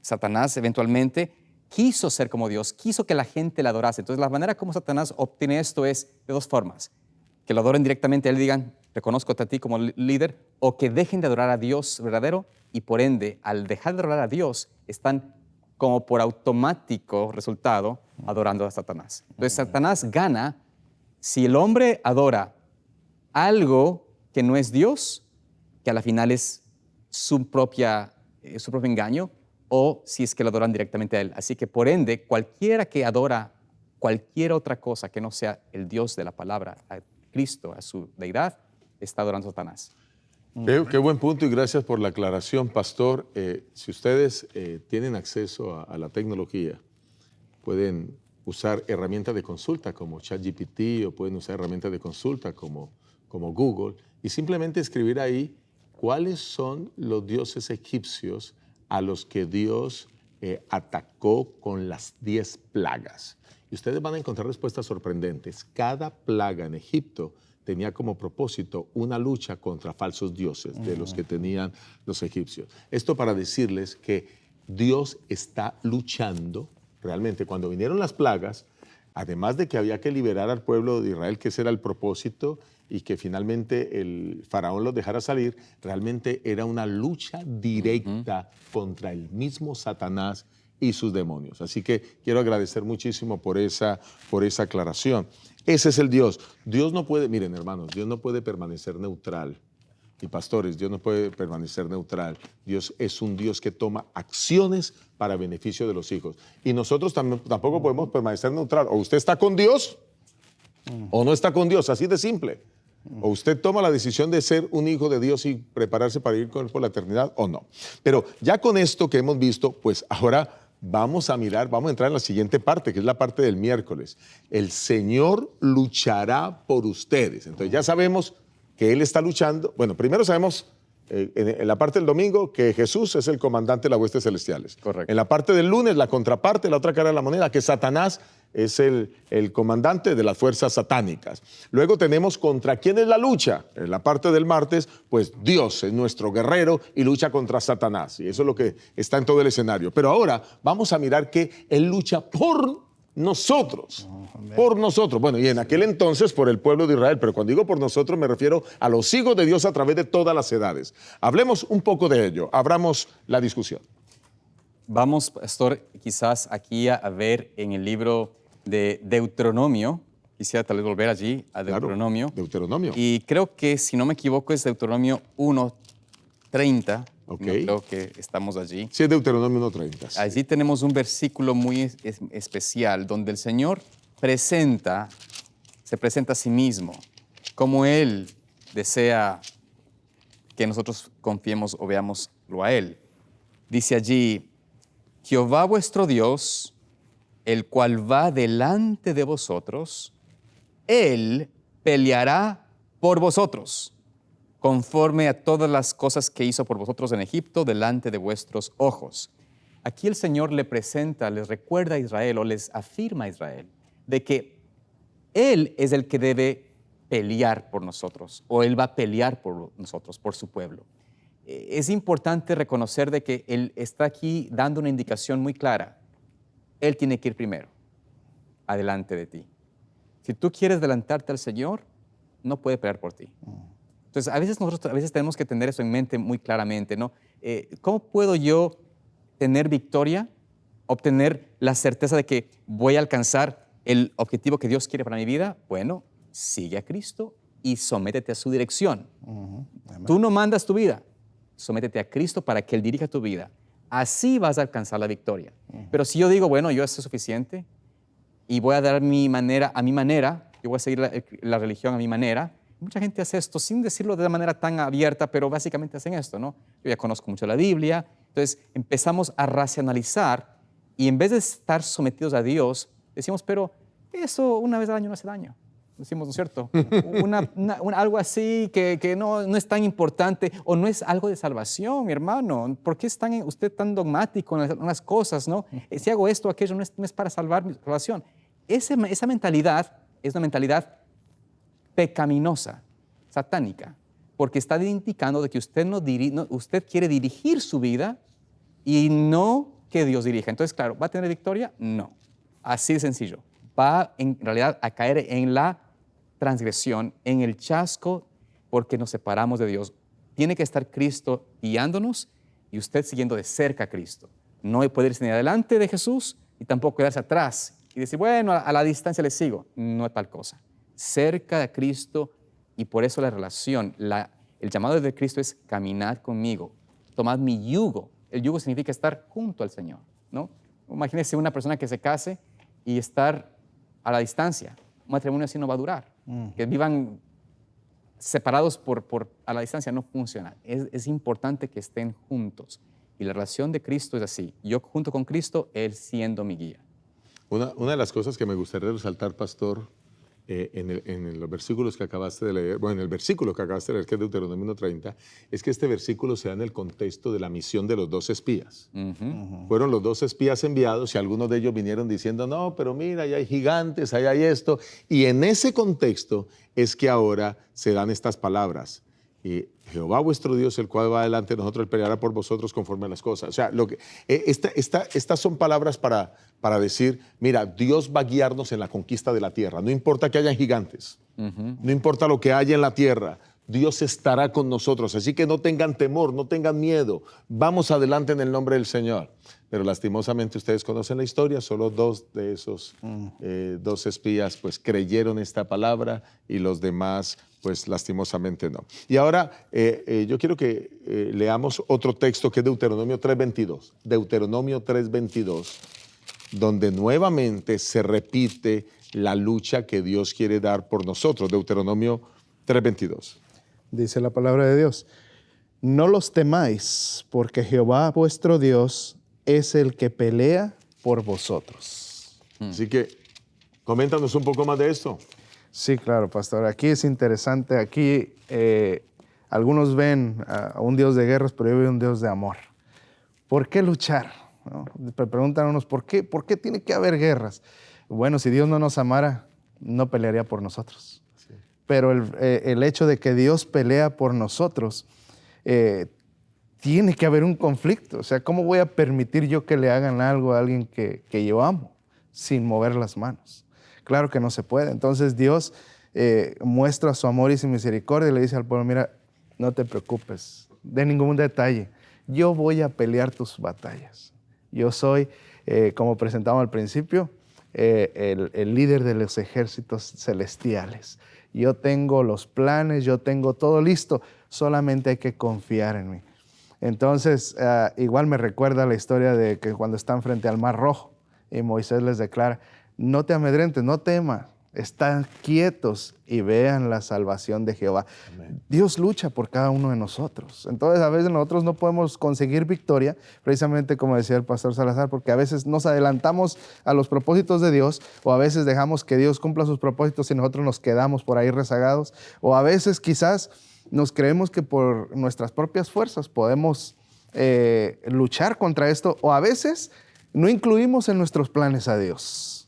Satanás eventualmente quiso ser como Dios, quiso que la gente le adorase. Entonces, la manera como Satanás obtiene esto es de dos formas. Que lo adoren directamente a él, digan, reconozco a ti como líder, o que dejen de adorar a Dios verdadero, y por ende, al dejar de adorar a Dios, están como por automático resultado adorando a Satanás. Entonces, Satanás gana Si el hombre adora algo que no es Dios, que a la final es su propio engaño, o si es que lo adoran directamente a Él. Así que, por ende, cualquiera que adora cualquier otra cosa que no sea el Dios de la palabra, a Cristo, a su deidad, está adorando a Satanás. Qué buen punto y gracias por la aclaración, pastor. Si ustedes tienen acceso a la tecnología, pueden usar herramientas de consulta como ChatGPT o pueden usar herramientas de consulta como Google y simplemente escribir ahí cuáles son los dioses egipcios a los que Dios atacó con las 10 plagas. Y ustedes van a encontrar respuestas sorprendentes. Cada plaga en Egipto tenía como propósito una lucha contra falsos dioses de los que tenían los egipcios. Esto para decirles que Dios está luchando realmente. Cuando vinieron las plagas, además de que había que liberar al pueblo de Israel, que ese era el propósito, y que finalmente el faraón los dejara salir, realmente era una lucha directa contra el mismo Satanás y sus demonios. Así que quiero agradecer muchísimo por esa aclaración. Ese es el Dios. Dios no puede, miren hermanos, Dios no puede permanecer neutral. Y pastores, Dios no puede permanecer neutral. Dios es un Dios que toma acciones para beneficio de los hijos. Y nosotros tampoco podemos permanecer neutral. O usted está con Dios o no está con Dios, así de simple. O usted toma la decisión de ser un hijo de Dios y prepararse para ir con él por la eternidad o no. Pero ya con esto que hemos visto, pues ahora vamos a entrar en la siguiente parte, que es la parte del miércoles. El Señor luchará por ustedes. Entonces ya sabemos que Él está luchando. Bueno, primero sabemos en la parte del domingo que Jesús es el comandante de las huestes celestiales. Correcto. En la parte del lunes, la contraparte, la otra cara de la moneda, que Satanás es el comandante de las fuerzas satánicas. Luego tenemos contra quién es la lucha. En la parte del martes, pues Dios es nuestro guerrero y lucha contra Satanás. Y eso es lo que está en todo el escenario. Pero ahora vamos a mirar que Él lucha por nosotros. Por nosotros. Bueno, y en aquel entonces por el pueblo de Israel, pero cuando digo por nosotros me refiero a los hijos de Dios a través de todas las edades. Hablemos un poco de ello, abramos la discusión. Vamos, pastor, quizás aquí a ver en el libro de Deuteronomio. Quisiera tal vez volver allí a Deuteronomio. Claro, Deuteronomio. Y creo que, si no me equivoco, es Deuteronomio 1:30. Ok. No creo que estamos allí. Sí, es Deuteronomio 1:30. Sí. Allí tenemos un versículo muy especial donde el Señor se presenta a sí mismo como Él desea que nosotros confiemos o veámoslo a Él. Dice allí: Jehová vuestro Dios, el cual va delante de vosotros, Él peleará por vosotros, conforme a todas las cosas que hizo por vosotros en Egipto, delante de vuestros ojos. Aquí el Señor le presenta, les recuerda a Israel o les afirma a Israel de que Él es el que debe pelear por nosotros, o Él va a pelear por nosotros, por su pueblo. Es importante reconocer de que Él está aquí dando una indicación muy clara. Él tiene que ir primero, adelante de ti. Si tú quieres adelantarte al Señor, no puede pelear por ti. Entonces, nosotros tenemos que tener eso en mente muy claramente, ¿no? ¿Cómo puedo yo tener victoria, obtener la certeza de que voy a alcanzar el objetivo que Dios quiere para mi vida? Bueno, sigue a Cristo y sométete a su dirección. Tú no mandas tu vida, sométete a Cristo para que Él dirija tu vida. Así vas a alcanzar la victoria. Pero si yo digo, bueno, yo esto es suficiente y voy a dar mi manera a mi manera, yo voy a seguir la religión a mi manera. Mucha gente hace esto sin decirlo de una manera tan abierta, pero básicamente hacen esto, ¿no? Yo ya conozco mucho la Biblia. Entonces empezamos a racionalizar y en vez de estar sometidos a Dios, decimos, pero eso una vez al año no hace daño. Decimos, ¿no es cierto? Algo así que no es tan importante o no es algo de salvación, mi hermano. ¿Por qué es usted tan dogmático en las cosas, no? Si hago esto o aquello, no es para salvar mi salvación. Esa mentalidad es una mentalidad pecaminosa, satánica, porque está indicando de que usted quiere dirigir su vida y no que Dios dirija. Entonces, claro, ¿va a tener victoria? No. Así de sencillo. Va en realidad a caer en la transgresión, en el chasco, porque nos separamos de Dios. Tiene que estar Cristo guiándonos y usted siguiendo de cerca a Cristo. No puede irse ni adelante de Jesús y tampoco quedarse atrás y decir, bueno, a la distancia le sigo. No es tal cosa. cerca de Cristo, y por eso la relación, el llamado de Cristo es caminad conmigo, tomad mi yugo. El yugo significa estar junto al Señor, ¿no? Imagínense una persona que se case y estar a la distancia. Un matrimonio así no va a durar. Que vivan separados a la distancia no funciona. Es importante que estén juntos. Y la relación de Cristo es así. Yo junto con Cristo, Él siendo mi guía. Una de las cosas que me gustaría resaltar, pastor, en los versículos que acabaste de leer, bueno, en el versículo que acabaste de leer, que es Deuteronomio 1:30, es que este versículo se da en el contexto de la misión de los 2 espías. Fueron los 2 espías enviados y algunos de ellos vinieron diciendo, no, pero mira, ahí hay gigantes, ahí hay esto. Y en ese contexto es que ahora se dan estas palabras. Y Jehová vuestro Dios, el cual va adelante de nosotros, Él peleará por vosotros conforme a las cosas. O sea, estas son palabras para decir, mira, Dios va a guiarnos en la conquista de la tierra. No importa que hayan gigantes, no importa lo que haya en la tierra, Dios estará con nosotros. Así que no tengan temor, no tengan miedo. Vamos adelante en el nombre del Señor. Pero lastimosamente ustedes conocen la historia, solo 2 de esos 2 espías pues creyeron esta palabra y los demás pues lastimosamente no. Y ahora yo quiero que leamos otro texto que es Deuteronomio 3:22. Deuteronomio 3:22, donde nuevamente se repite la lucha que Dios quiere dar por nosotros. Deuteronomio 3:22. Dice la palabra de Dios, no los temáis, porque Jehová vuestro Dios es el que pelea por vosotros. Así que, coméntanos un poco más de esto. Sí, claro, pastor. Aquí es interesante. Aquí algunos ven a un Dios de guerras, pero yo veo un Dios de amor. ¿Por qué luchar? ¿No? Preguntan unos, ¿por qué tiene que haber guerras? Bueno, si Dios no nos amara, no pelearía por nosotros. Sí. Pero el hecho de que Dios pelea por nosotros, tiene que haber un conflicto. O sea, ¿cómo voy a permitir yo que le hagan algo a alguien que yo amo sin mover las manos? Claro que no se puede. Entonces Dios muestra su amor y su misericordia y le dice al pueblo, mira, no te preocupes de ningún detalle. Yo voy a pelear tus batallas. Yo soy, como presentamos al principio, el líder de los ejércitos celestiales. Yo tengo los planes, yo tengo todo listo. Solamente hay que confiar en mí. Entonces, igual me recuerda la historia de que cuando están frente al Mar Rojo y Moisés les declara, no te amedrentes, no temas, están quietos y vean la salvación de Jehová. Amén. Dios lucha por cada uno de nosotros. Entonces, a veces nosotros no podemos conseguir victoria, precisamente como decía el pastor Salazar, porque a veces nos adelantamos a los propósitos de Dios, o a veces dejamos que Dios cumpla sus propósitos y nosotros nos quedamos por ahí rezagados, o a veces quizás nos creemos que por nuestras propias fuerzas podemos luchar contra esto, o a veces no incluimos en nuestros planes a Dios.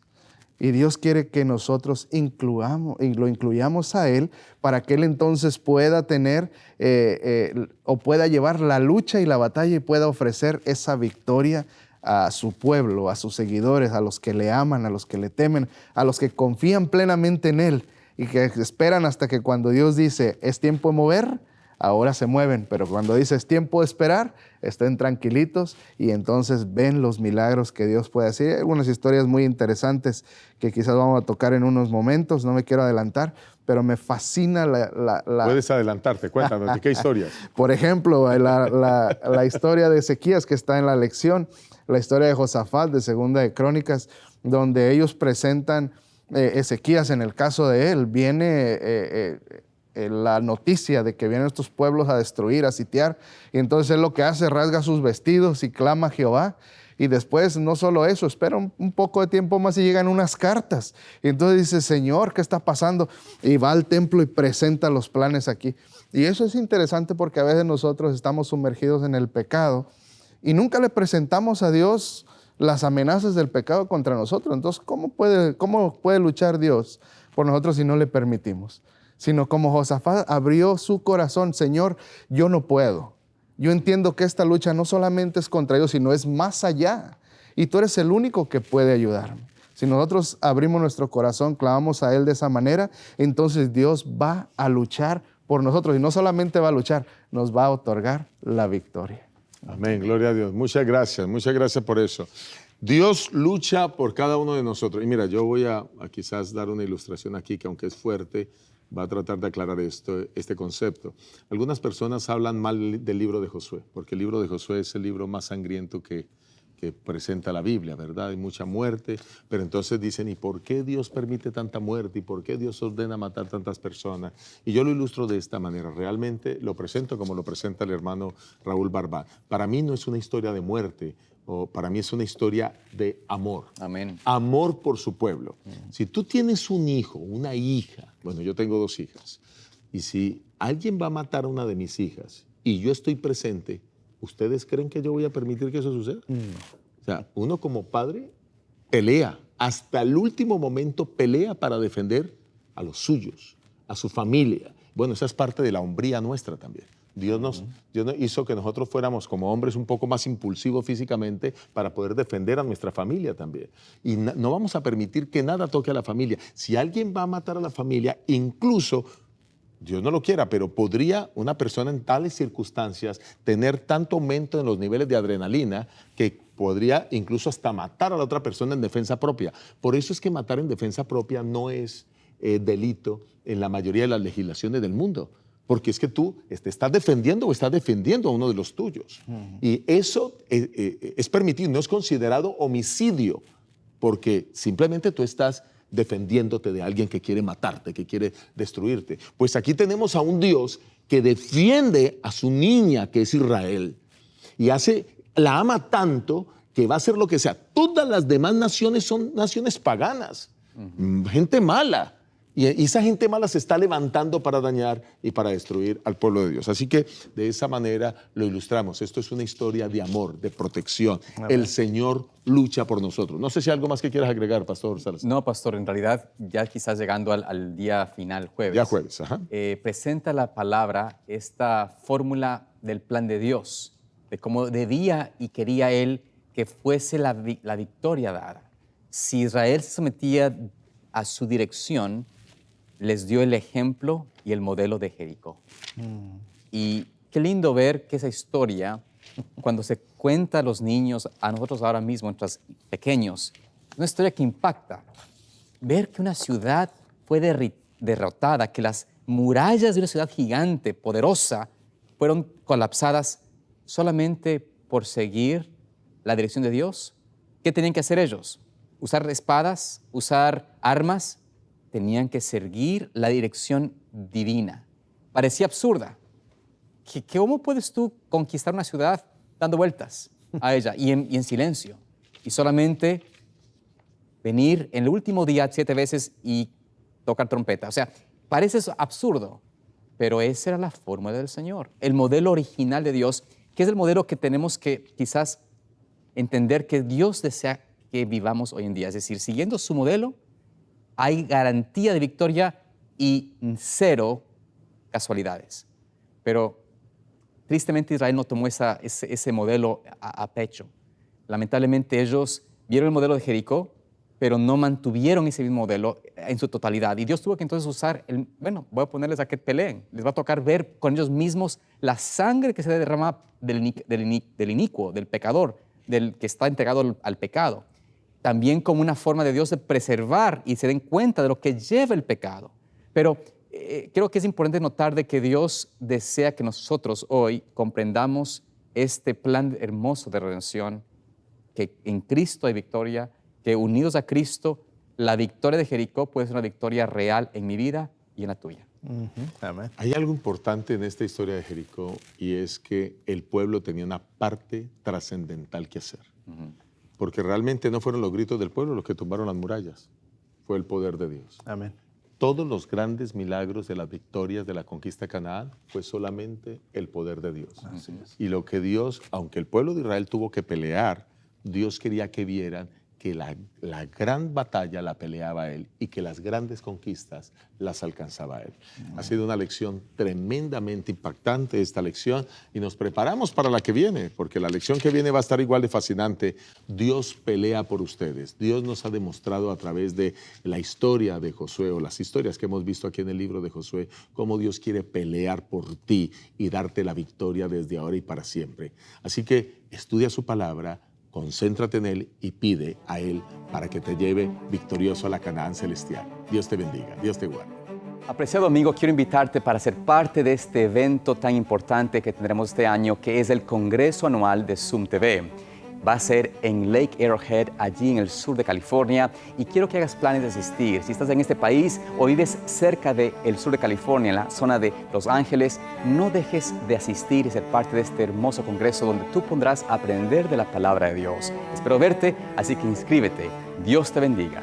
Y Dios quiere que nosotros lo incluyamos a Él para que Él entonces pueda tener o pueda llevar la lucha y la batalla y pueda ofrecer esa victoria a su pueblo, a sus seguidores, a los que le aman, a los que le temen, a los que confían plenamente en Él y que esperan hasta que cuando Dios dice es tiempo de mover, ahora se mueven, pero cuando dice es tiempo de esperar, estén tranquilitos y entonces ven los milagros que Dios puede hacer. Hay algunas historias muy interesantes que quizás vamos a tocar en unos momentos, no me quiero adelantar, pero me fascina la... Puedes adelantarte, cuéntanos, ¿de qué historias? Por ejemplo, la historia de Ezequías que está en la lección, la historia de Josafat de Segunda de Crónicas, donde ellos presentan Ezequías, en el caso de él, viene... la noticia de que vienen estos pueblos a destruir, a sitiar, y entonces él lo que hace, rasga sus vestidos y clama a Jehová, y después no solo eso, espera un poco de tiempo más y llegan unas cartas, y entonces dice, Señor, ¿qué está pasando? Y va al templo y presenta los planes aquí, y eso es interesante porque a veces nosotros estamos sumergidos en el pecado, y nunca le presentamos a Dios las amenazas del pecado contra nosotros. Entonces, ¿cómo puede luchar Dios por nosotros si no le permitimos? Sino como Josafat abrió su corazón, Señor, yo no puedo. Yo entiendo que esta lucha no solamente es contra ellos, sino es más allá. Y tú eres el único que puede ayudarme. Si nosotros abrimos nuestro corazón, clamamos a Él de esa manera, entonces Dios va a luchar por nosotros. Y no solamente va a luchar, nos va a otorgar la victoria. Amén, gloria a Dios. Muchas gracias por eso. Dios lucha por cada uno de nosotros. Y mira, yo voy a quizás dar una ilustración aquí que aunque es fuerte, va a tratar de aclarar este concepto. Algunas personas hablan mal del libro de Josué, porque el libro de Josué es el libro más sangriento que presenta la Biblia, ¿verdad? Hay mucha muerte, pero entonces dicen, ¿y por qué Dios permite tanta muerte? ¿Y por qué Dios ordena matar tantas personas? Y yo lo ilustro de esta manera. Realmente lo presento como lo presenta el hermano Raúl Barbán. Para mí no es una historia de muerte, para mí es una historia de amor. Amén. Amor por su pueblo. Si tú tienes un hijo, una hija, bueno, yo tengo 2 hijas, y si alguien va a matar a una de mis hijas y yo estoy presente, ¿ustedes creen que yo voy a permitir que eso suceda? O sea, uno como padre pelea, hasta el último momento pelea para defender a los suyos, a su familia. Bueno, esa es parte de la hombría nuestra también. Dios nos hizo que nosotros fuéramos como hombres un poco más impulsivos físicamente para poder defender a nuestra familia también. Y no vamos a permitir que nada toque a la familia. Si alguien va a matar a la familia, incluso, Dios no lo quiera, pero podría una persona en tales circunstancias tener tanto aumento en los niveles de adrenalina que podría incluso hasta matar a la otra persona en defensa propia. Por eso es que matar en defensa propia no es delito en la mayoría de las legislaciones del mundo. Porque es que tú te estás defendiendo o estás defendiendo a uno de los tuyos. Y eso es permitido, no es considerado homicidio, porque simplemente tú estás defendiéndote de alguien que quiere matarte, que quiere destruirte. Pues aquí tenemos a un Dios que defiende a su niña, que es Israel, y la ama tanto que va a hacer lo que sea. Todas las demás naciones son naciones paganas, gente mala. Y esa gente mala se está levantando para dañar y para destruir al pueblo de Dios. Así que de esa manera lo ilustramos. Esto es una historia de amor, de protección. El Señor lucha por nosotros. No sé si hay algo más que quieras agregar, Pastor Salazar. No, Pastor, en realidad ya quizás llegando al día final, jueves. Ya jueves, ajá. Presenta la palabra esta fórmula del plan de Dios, de cómo debía y quería Él que fuese la victoria dada. Si Israel se sometía a su dirección, les dio el ejemplo y el modelo de Jericó. Y qué lindo ver que esa historia, cuando se cuenta a los niños, a nosotros ahora mismo, nuestros pequeños, es una historia que impacta. Ver que una ciudad fue derrotada, que las murallas de una ciudad gigante, poderosa, fueron colapsadas solamente por seguir la dirección de Dios. ¿Qué tenían que hacer ellos? ¿Usar espadas? ¿Usar armas? Tenían que seguir la dirección divina. Parecía absurda. ¿Cómo puedes tú conquistar una ciudad dando vueltas a ella y en silencio? Y solamente venir en el último día 7 veces y tocar trompeta. O sea, parece absurdo, pero esa era la fórmula del Señor. El modelo original de Dios, que es el modelo que tenemos que quizás entender que Dios desea que vivamos hoy en día. Es decir, siguiendo su modelo, hay garantía de victoria y 0 casualidades. Pero tristemente Israel no tomó ese modelo a pecho. Lamentablemente ellos vieron el modelo de Jericó, pero no mantuvieron ese mismo modelo en su totalidad. Y Dios tuvo que entonces usar, voy a ponerles a que peleen. Les va a tocar ver con ellos mismos la sangre que se derrama del inicuo, del pecador, del que está entregado al pecado. También como una forma de Dios de preservar y se den cuenta de lo que lleva el pecado. Pero creo que es importante notar de que Dios desea que nosotros hoy comprendamos este plan hermoso de redención, que en Cristo hay victoria, que unidos a Cristo, la victoria de Jericó puede ser una victoria real en mi vida y en la tuya. Amén. Hay algo importante en esta historia de Jericó y es que el pueblo tenía una parte trascendental que hacer. Porque realmente no fueron los gritos del pueblo los que tumbaron las murallas, fue el poder de Dios. Amén. Todos los grandes milagros de las victorias de la conquista de Canaán fue solamente el poder de Dios. Así es. Y lo que Dios, aunque el pueblo de Israel tuvo que pelear, Dios quería que vieran que la gran batalla la peleaba Él y que las grandes conquistas las alcanzaba Él. Ha sido una lección tremendamente impactante esta lección y nos preparamos para la que viene, porque la lección que viene va a estar igual de fascinante. Dios pelea por ustedes. Dios nos ha demostrado a través de la historia de Josué o las historias que hemos visto aquí en el libro de Josué, cómo Dios quiere pelear por ti y darte la victoria desde ahora y para siempre. Así que estudia su palabra, concéntrate en Él y pide a Él para que te lleve victorioso a la Canaán celestial. Dios te bendiga, Dios te guarde. Apreciado amigo, quiero invitarte para ser parte de este evento tan importante que tendremos este año, que es el Congreso Anual de Zoom TV. Va a ser en Lake Arrowhead, allí en el sur de California, y quiero que hagas planes de asistir. Si estás en este país o vives cerca del sur de California, en la zona de Los Ángeles, no dejes de asistir y ser parte de este hermoso congreso donde tú podrás aprender de la palabra de Dios. Espero verte, así que inscríbete. Dios te bendiga.